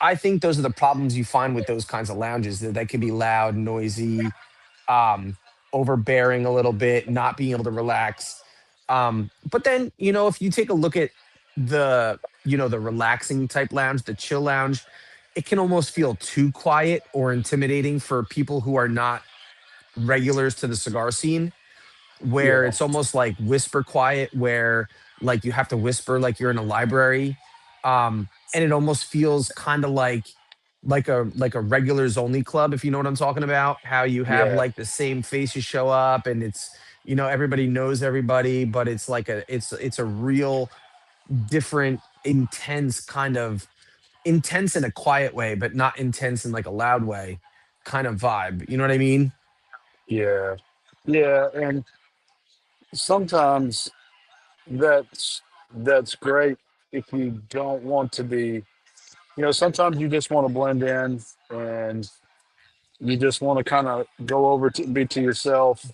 I think those are the problems you find with those kinds of lounges that they can be loud, noisy, um, overbearing a little bit, not being able to relax. But then, if you take a look at the relaxing type lounge, the chill lounge, it can almost feel too quiet or intimidating for people who are not regulars to the cigar scene, where Yeah. it's almost like whisper quiet, where like you have to whisper like you're in a library. And it almost feels kind of like like a regulars only club, if you know what I'm talking about. How you have Yeah, like the same faces show up, and it's, everybody knows everybody, but it's like it's a real different, intense kind of, intense in a quiet way, but not intense in like a loud way kind of vibe. You know what I mean? yeah, yeah. And sometimes that's great if you don't want to be. Sometimes you just want to blend in, and you just want to kind of go over to be to yourself.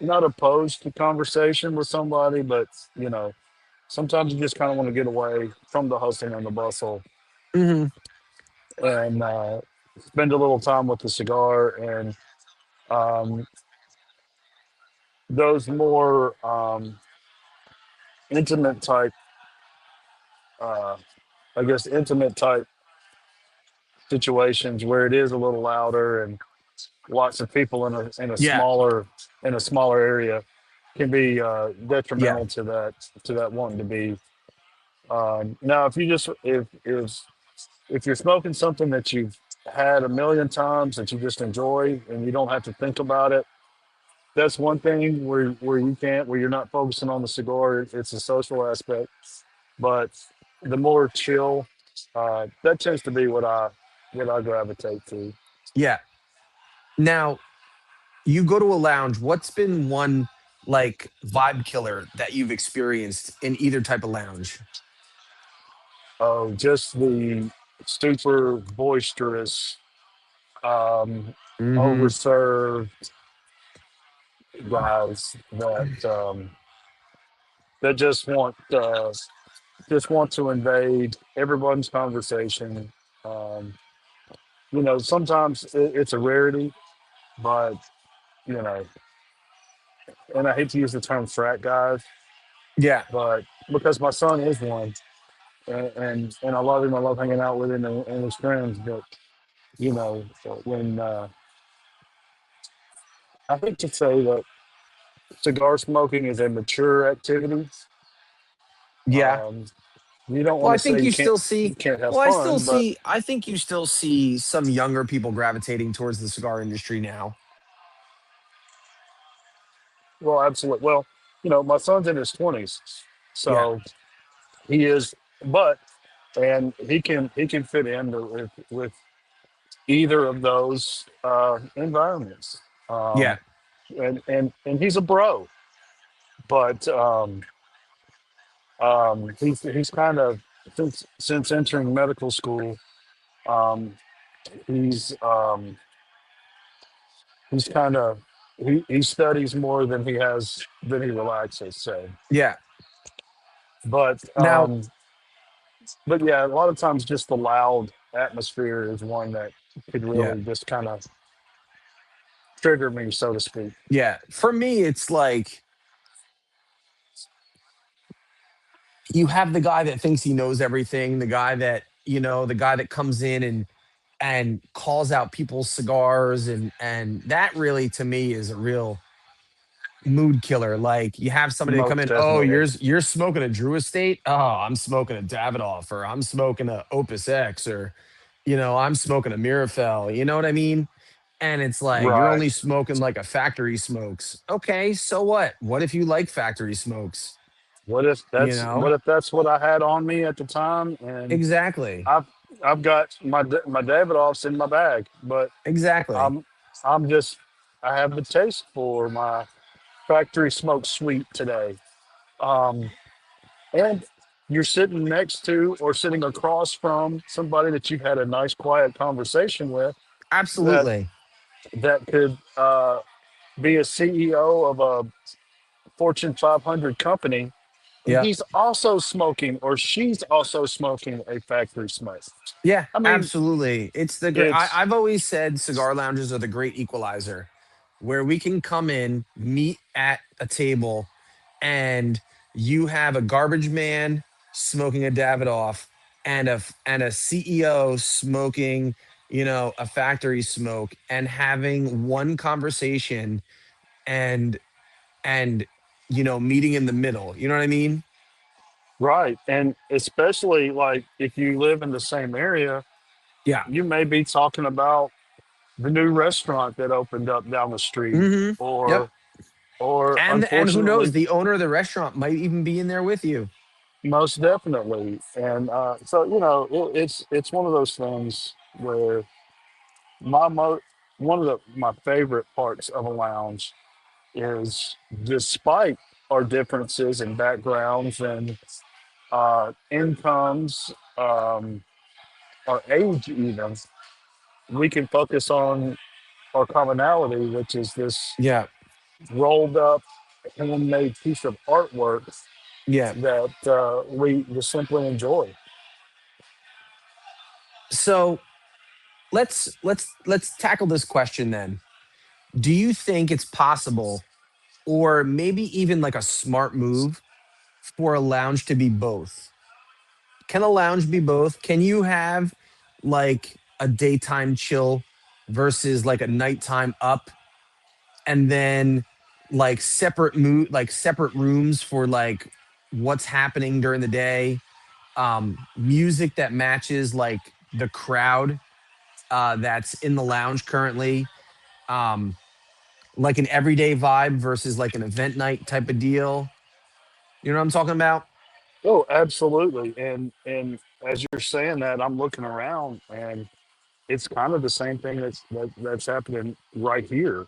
Not opposed to conversation with somebody, but you know, sometimes you just kind of want to get away from the hustle and the bustle Hmm. and spend a little time with the cigar and um, those more intimate type, uh, I guess, intimate type situations where it is a little louder and lots of people Yeah. in a smaller area can be Yeah. detrimental to that wanting to be. Now, if you just if you're smoking something that you've had a million times that you just enjoy and you don't have to think about it, that's one thing where you're not focusing on the cigar. It's a social aspect, but the more chill, that tends to be what I gravitate to. Yeah. Now, you go to a lounge. What's been one like vibe killer that you've experienced in either type of lounge? Just the super boisterous, um, Hmm. overserved guys that just want to invade everyone's conversation. Um, sometimes it's a rarity, but you know, and I hate to use the term frat guys, Yeah. but because my son is one, and I love him, I love hanging out with him and his friends, but when I hate to say that cigar smoking is a mature activity. Yeah. Um, you don't Well, want I to say think you still you see. can't have Well, fun, but I think you still see some younger people gravitating towards the cigar industry now. well, absolutely. Well, my son's in his 20s, Yeah. so he is, but and he can fit in with either of those environments. Yeah. And he's a bro, but he's kind of since entering medical school, um, he's he's kind of he studies more than he relaxes. So, Yeah. but Now, yeah, a lot of times just the loud atmosphere is one that could yeah. really just kind of trigger me, so to speak. Yeah. For me, it's like you have the guy that thinks he knows everything, the guy that, the guy that comes in and calls out people's cigars, and that really to me is a real mood killer. Like you have somebody to come Most in, oh, definitely. you're smoking a Drew Estate? Oh, I'm smoking a Davidoff, or I'm smoking a Opus X, or I'm smoking a Mirafell. You know what I mean? And it's like you're Right. only smoking like a factory smokes. Okay, so what? What if you like factory smokes? You What know? if that's what I had on me at the time, and Exactly. I've I've got my Davidoffs in my bag, but Exactly. I'm I'm just I have the taste for my factory smoked sweet today. Um, and you're sitting next to or sitting across from somebody that you've had a nice quiet conversation with that Absolutely. could be a CEO of a Fortune 500 company, and Yeah. he's also smoking or she's also smoking a factory smoke. Yeah, I mean, absolutely. It's the great. it's I've always said cigar lounges are the great equalizer, where we can come in, meet at a table, and you have a garbage man smoking a Davidoff, and a CEO smoking, a factory smoke, and having one conversation, and and meeting in the middle. You know what I mean? Right. And especially like if you live in the same area, Yeah. you may be talking about the new restaurant that opened up down the street, Yep. or And who knows, unfortunately, the owner of the restaurant might even be in there with you. most definitely. And so it's one of those things where my mo- one of my favorite parts of a lounge is, despite our differences in backgrounds and incomes, our age even, we can focus on our commonality, which is this Yeah. rolled up handmade piece of artwork Yeah. that we just simply enjoy. So let's tackle this question then. Do you think it's possible, or maybe even like a smart move, for a lounge to be both? Can a lounge be both? Can you have like a daytime chill versus like a nighttime up, and then like separate rooms for like what's happening during the day, music that matches like the crowd that's in the lounge currently, um like an everyday vibe versus like an event night type of deal. You know what I'm talking about? Oh, absolutely. And as you're saying that, I'm looking around, and it's kind of the same thing that's happening right here.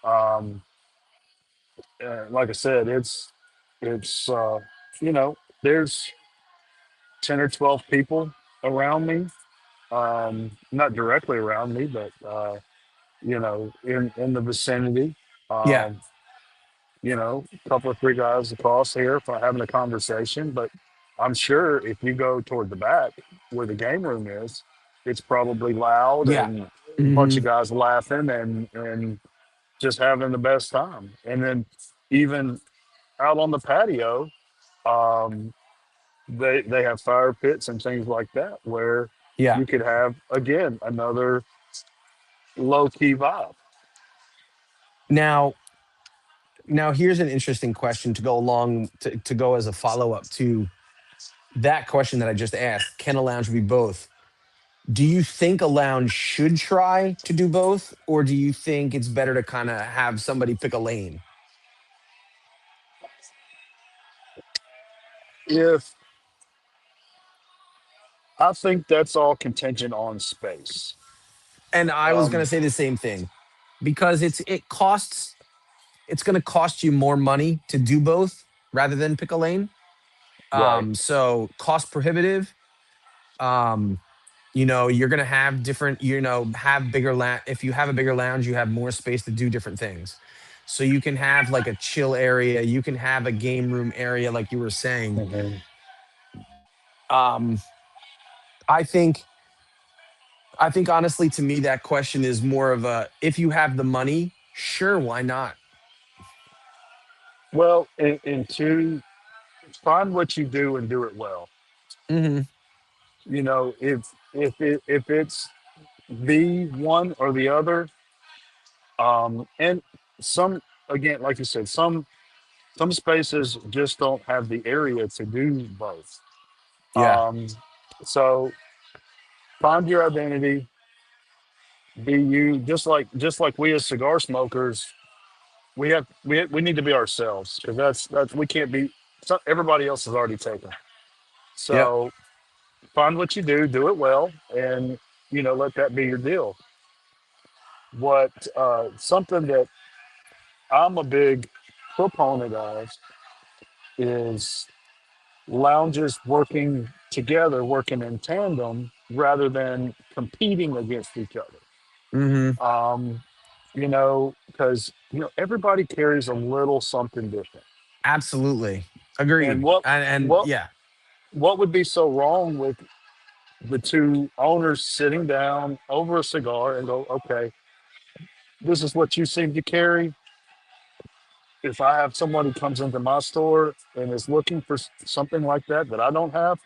Um, like I said, it's there's 10 or 12 people around me, not directly around me, but in the vicinity. Yeah. Um, a couple of three guys across here for having a conversation. But I'm sure if you go toward the back where the game room is, it's probably loud Yeah. and a bunch Hmm. of guys laughing and just having the best time. And then even out on the patio, um, they have fire pits and things like that where Yeah. you could have again another low key vibe. Now, here's an interesting question to go along to go as a follow-up to that question that I just asked. Can a lounge be both? Do you think a lounge should try to do both, or do you think it's better to kind of have somebody pick a lane? If I think that's all contingent on space. And I was going Um, to say the same thing, because it's going to cost you more money to do both rather than pick a lane. right. So cost prohibitive. Um, you're going to have different, have bigger if you have a bigger lounge, you have more space to do different things. So you can have like a chill area, you can have a game room area, like you were saying. Mhm. Um, I think honestly, to me, that question is more of a, if you have the money, sure, why not? Well, and two, find what you do and do it well. Hmm. If it's the one or the other, and some again, like you said, some spaces just don't have the area to do both. Yeah. Um, so find your identity, be you, just like we as cigar smokers, we need to be ourselves, because that's we can't be. Everybody else is already taken. Yep. So find what you do it well, and let that be your deal. What Something that I'm a big proponent of is lounges working together, working in tandem rather than competing against each other. Hmm. Because everybody carries a little something different. Absolutely. And Agreed. what And what yeah. what would be so wrong with the two owners sitting down over a cigar and go, okay, this is what you seem to carry. If I have someone who comes into my store and is looking for something like that I don't have,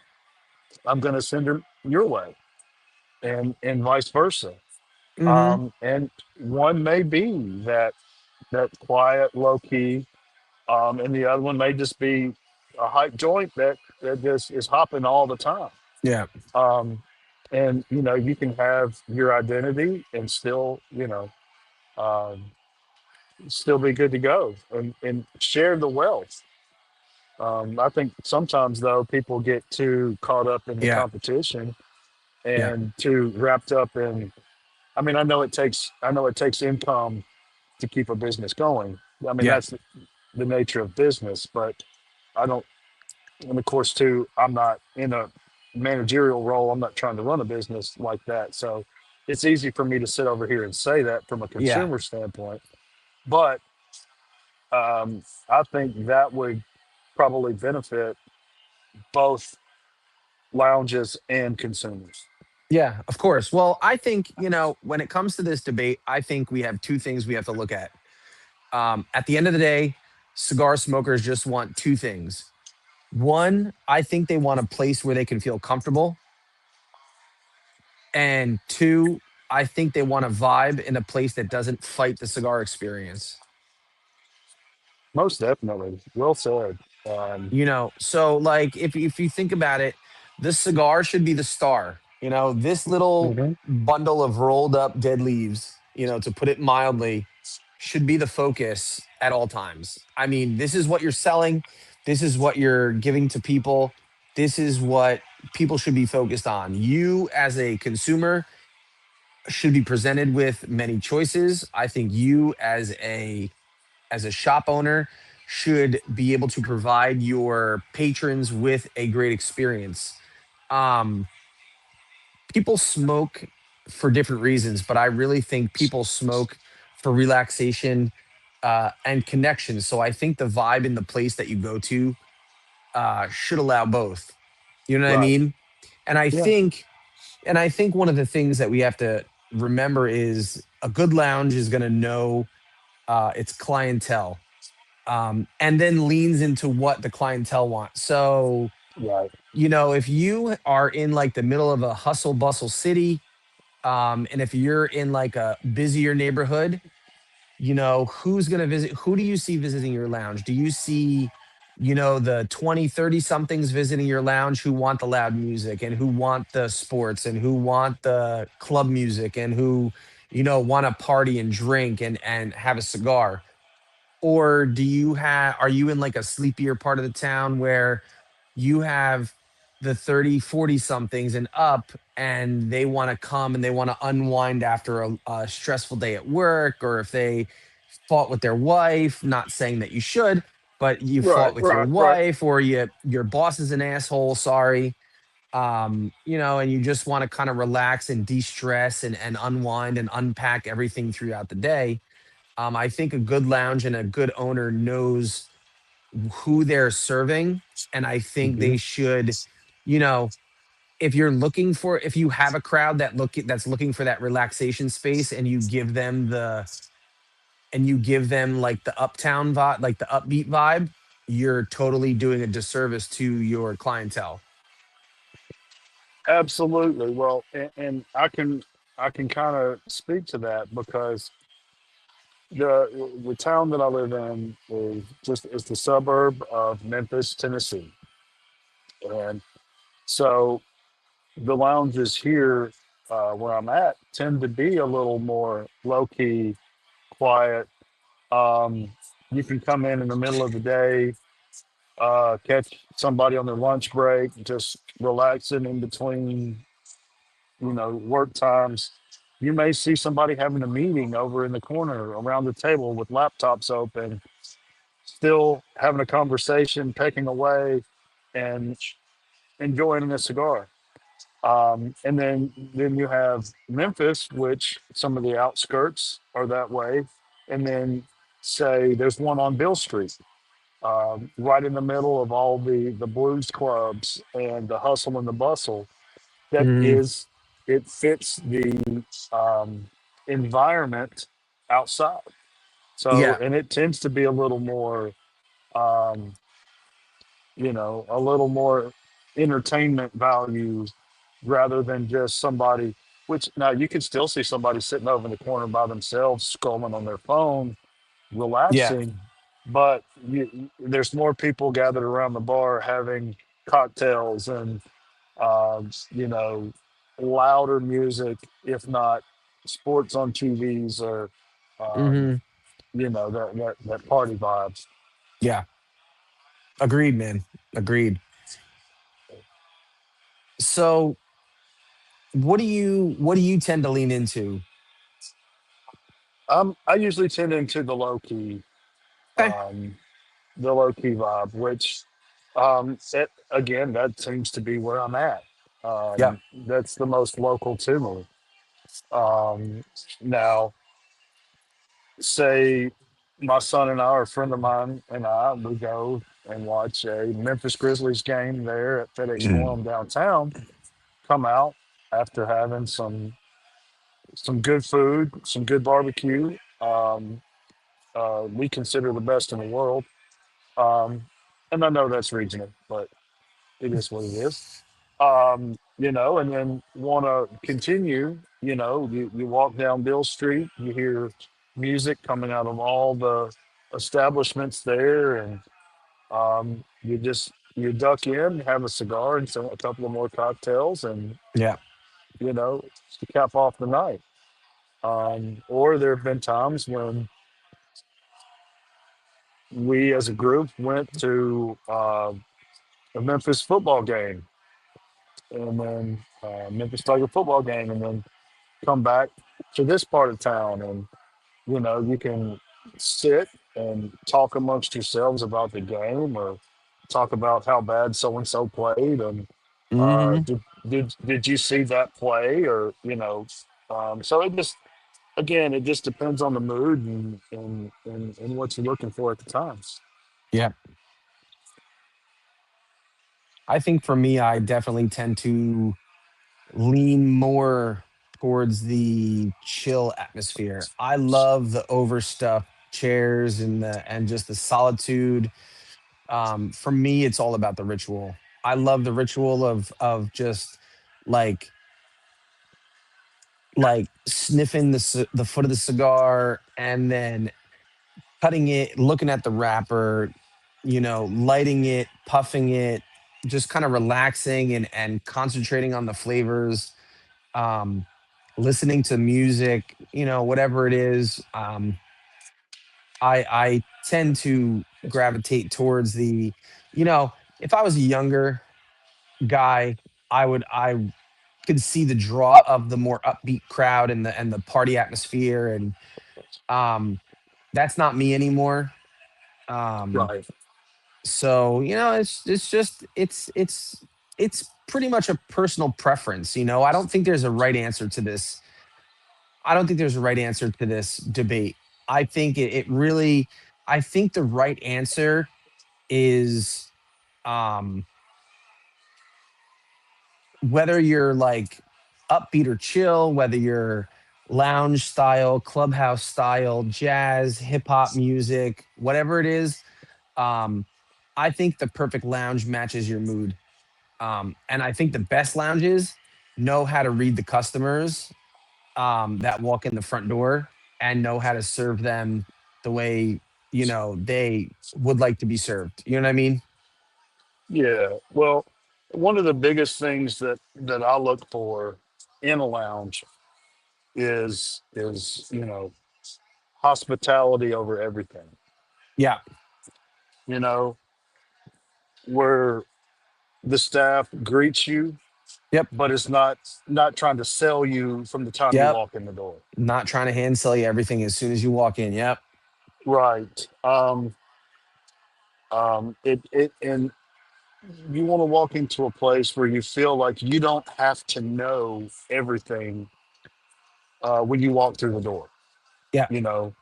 I'm going to send them your way, and vice versa. Hmm. And one may be that quiet, low key, and the other one may just be. a hype joint that just is hopping all the time. Yeah. Um, and you can have your identity and still um, still be good to go and share the wealth. I think sometimes though people get too caught up in the Yeah. competition Yeah. and too wrapped up in. I mean, I know it takes income to keep a business going. I mean, Yeah. that's the nature of business, but I don't. And of course, too, I'm not in a managerial role. I'm not trying to run a business like that. So it's easy for me to sit over here and say that from a Yeah. consumer standpoint. But I think that would probably benefit both lounges and consumers. Yeah, of course. Well, I think, when it comes to this debate, I think we have two things we have to look at. At the end of the day, cigar smokers just want two things. One, I think they want a place where they can feel comfortable. And two, I think they want a vibe in a place that doesn't fight the cigar experience. Most definitely. Well said. So like if you think about it, the cigar should be the star. This little Mhm. bundle of rolled up dead leaves, to put it mildly, should be the focus at all times. I mean, this is what you're selling, this is what you're giving to people, this is what people should be focused on. You as a consumer should be presented with many choices. I think you as a shop owner should be able to provide your patrons with a great experience. Um, People smoke for different reasons, but I really think people smoke for relaxation and connection. So I think the vibe in the place that you go to should allow both. You know what I Right. mean? And I Yeah. think, and I think one of the things that we have to remember is a good lounge is going to know its clientele, and then leans into what the clientele wants. So, Right. if you are in like the middle of a hustle bustle city, and if you're in like a busier neighborhood, who's going to visit? Who do you see visiting your lounge? Do you see, the 20, 30 somethings visiting your lounge who want the loud music and who want the sports and who want the club music and who, want to party and drink and have a cigar? Or are you in like a sleepier part of the town where you have the 30, 40 somethings and up, and they want to come and they want to unwind after a stressful day at work, or if they fought with their wife, not saying that you should, but you fought Right. with your Right. Right. wife, or your boss is an asshole, sorry. And you just want to kind of relax and de-stress and unwind and unpack everything throughout the day. I think a good lounge and a good owner knows who they're serving. And I think Mhm. they should, you know, if you have a crowd that's looking for that relaxation space, and you give them like the uptown vibe, like the upbeat vibe, you're totally doing a disservice to your clientele. Absolutely. Well, and I can kind of speak to that because the town that I live in is the suburb of Memphis, Tennessee, and so the lounges here where I'm at tend to be a little more low key, quiet. Um, you can come in the middle of the day, catch somebody on their lunch break, just relaxing in between work times. You may see somebody having a meeting over in the corner around the table with laptops open, still having a conversation, taking away, and enjoying a cigar. And then you have Memphis, which some of the outskirts are that way. And then say there's one on Bill Street, right in the middle of all the blues clubs and the hustle and the bustle. That Mhm. is, it fits the environment outside. So, Yeah, and it tends to be um, a little more entertainment value rather than just somebody. Which now you can still see somebody sitting over in the corner by themselves, scrolling on their phone, yeah, relaxing. but there's more people gathered around the bar having cocktails and you know, louder music, if not sports on TVs or um, Hmm. that party vibes. Yeah, agreed, man. Agreed. So, what do you tend to lean into? I usually tend into Okay. um, the low key vibe, which it, again that seems to be where I'm at. Yep. That's the most local to me. Now, say my son and I, or a friend of mine and I, we go and watch a Memphis Grizzlies game there at FedEx Mm. Forum downtown. Come out after having some good food, some good barbecue. We consider the best in the world, and I know that's regional, but it is what it is. And then want to continue. You walk down Bill Street, you hear music coming out of all the establishments there, and you duck in, have a cigar and a couple of more cocktails, and Yeah. to cap off the night. Or there have been times when we as a group went to a Memphis football game, and then Memphis Tiger football game, and then come back to this part of town, and you can sit and talk amongst yourselves about the game, or talk about how bad so and so played, and uh, Hmm. did, did you see that play, or so it just, again, it just depends on the mood and what you're looking for at the time. Yeah. I think for me, I definitely tend to lean more towards the chill atmosphere. I love the overstuffed chairs and just the solitude. For me, it's all about the ritual. I love the ritual of just like sniffing the foot of the cigar and then cutting it, looking at the wrapper, lighting it, puffing it, just kind of relaxing and concentrating on the flavors, um, listening to music, whatever it is. I tend to gravitate towards if I was a younger guy, I could see the draw of the more upbeat crowd and the party atmosphere, and um that's not me anymore. Um Right. so it's pretty much a personal preference. I don't think there's a right answer to this. I don't think there's a right answer to this debate. I think it really, I think the right answer is, um whether you're like upbeat or chill, whether you're lounge style, clubhouse style, jazz, hip hop music, whatever it is, um, I think the perfect lounge matches your mood. And I think the best lounges know how to read the customers that walk in the front door and know how to serve them the way they would like to be served. You know what I mean? Yeah. Well, one of the biggest things that I look for in a lounge is hospitality over everything. Yeah. You know, where the staff greets you, Yep. but it's not trying to sell you from the time you Yep. walk in the door. Not trying to hand sell you everything as soon as you walk in. Yep. Right. It and you want to walk into a place where you feel like you don't have to know everything when you walk through the door. Yeah. You know,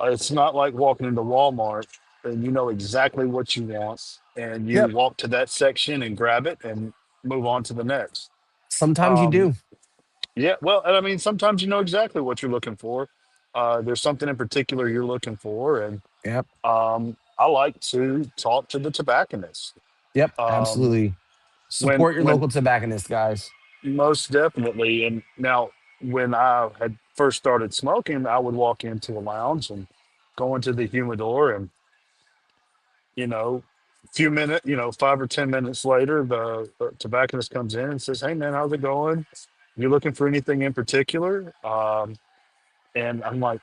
it's not like walking into Walmart and you know exactly what you want and you Yep. walk to that section and grab it and move on to the next. Sometimes you Um, do. yeah, well, and I mean, sometimes you know exactly what you're looking for. There's something in particular you're looking for, and Yep. I like to talk to the tobacconist. Yep. Um, Absolutely. when Support your when local tobacconist, guys. most definitely, and now when I had first started smoking, I would walk into a lounge and go into the humidor, you know, few minutes, 5 or 10 minutes later, the tobacconist comes in and says, "Hey, man, how's it going? You looking for anything in particular?" And I'm like,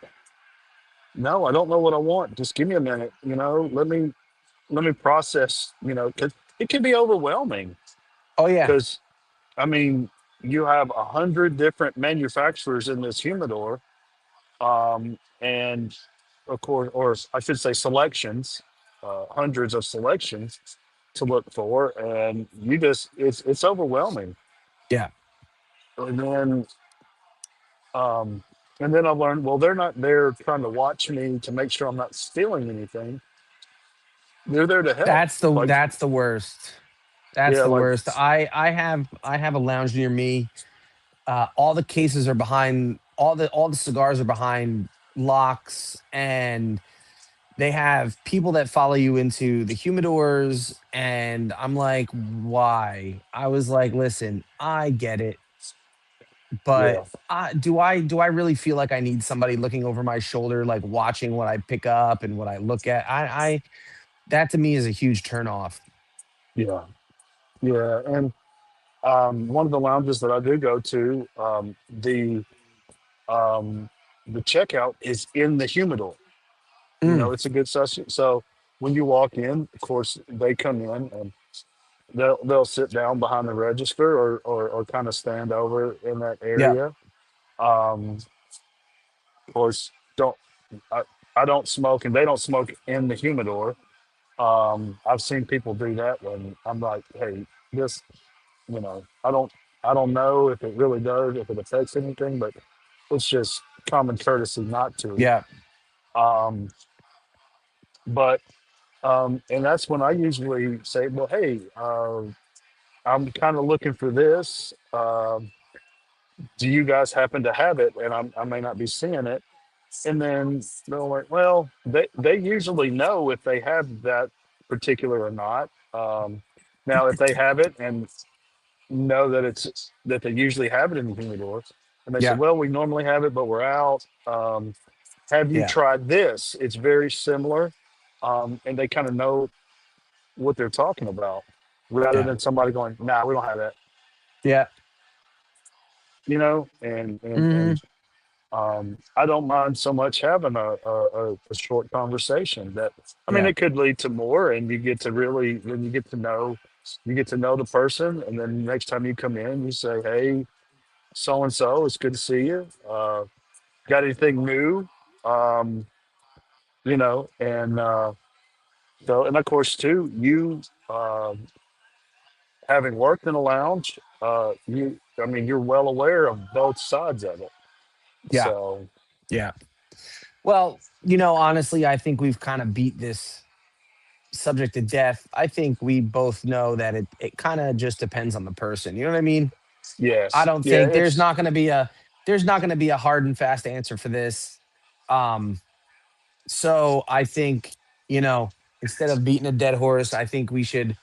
"No, I don't know what I want. Just give me a minute. Let me process. Because it can be overwhelming. Oh yeah, Because I mean, you have 100 different manufacturers in this humidor, and of course, or I should say, selections, hundreds of selections to look for, and it's overwhelming. yeah. And then um, I learned, well, they're not there trying to watch me to make sure I'm not stealing anything. They're there to help. Like, That's the worst. That's yeah, the like, worst. I have a lounge near me. All the cases are behind all the cigars are behind locks, and they have people that follow you into the humidors, and I'm like, why? I was like, listen, I get it, but yeah, do I really feel like I need somebody looking over my shoulder, like watching what I pick up and what I look at? I that to me is a huge turn off. yeah, yeah. And one of the lounges that I do go to, um, the checkout is in the humidor. Mm, It's a good session. So when you walk in, of course, they come in and they'll sit down behind the register, or kind of stand over in that yeah, area. Um, of course, don't I, I don't smoke, and they don't smoke in the humidor. I've seen people do that when I'm like, hey, this, I don't know if it really does, if it affects anything, but it's just common courtesy not to. yeah, Um, but and that's when I usually say, well, hey, I'm kind of looking for this. Do you guys happen to have it? And I may not be seeing it. And then they're like, well, they usually know if they have that particular or not. Now, if they have it and know that they usually have it in the humidor, and they say, yeah, well, we normally have it, but we're out. Have you yeah, tried this? It's very similar. And they kind of know what they're talking about, rather yeah, than somebody going, nah, we don't have that. yeah. And Hmm. I don't mind so much having a short conversation that, I mean, Yeah, it could lead to more, and you get to really, when you get to know the person, and then next time you come in, you say, hey, so and so, it's good to see you. Got anything new? Um, and and of course too, you, having worked in a lounge, I mean, you're well aware of both sides of it. yeah, So yeah. Well, honestly, I think we've kind of beat this subject to death. I think we both know that it kind of just depends on the person. You know what I mean? I yes, don't yeah, think it's there's not going to be a hard and fast answer for this. Um, so I think, instead of beating a dead horse, I think we should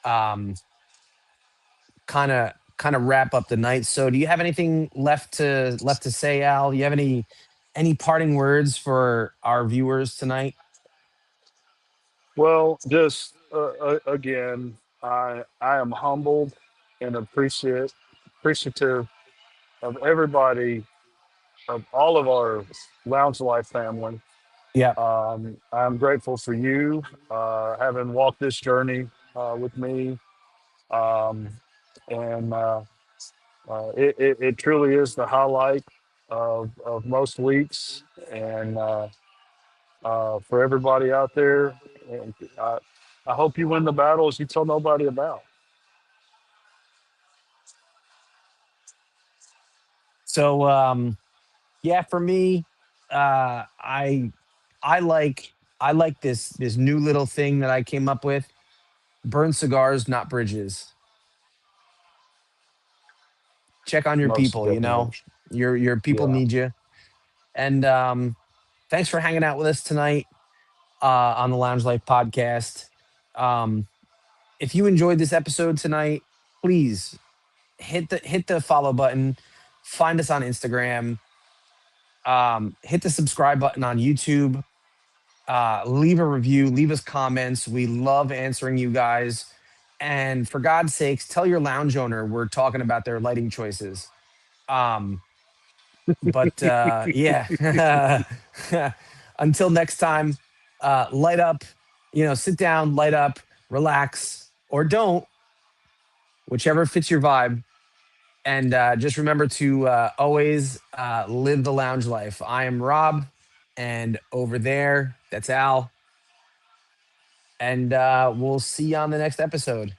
um kind of wrap up the night. So do you have anything left to say, Al? Do you have any parting words for our viewers tonight? well, just again, I am humbled and appreciative of everybody, of all of our Lounge Life family. Yeah. I'm grateful for you, having walked this journey with me, um, and it truly is the highlight of most weeks. And for everybody out there, and I hope you win the battles you tell nobody about. So yeah, for me, uh I I like this new little thing that I came up with. Burn cigars, not bridges. Check on your Most people, definitely. your people Yeah. need you. And thanks for hanging out with us tonight on the Lounge Life podcast. Um if you enjoyed this episode tonight, please hit the follow button, find us on Instagram, hit the subscribe button on YouTube, Leave a review, leave us comments. We love answering you guys. And for God's sakes, tell your lounge owner we're talking about their lighting choices. Um, but yeah, until next time, light up, sit down, light up, relax, or don't, whichever fits your vibe. And just remember to always live the lounge life. I am Rob, and over there, that's Al. And we'll see you on the next episode.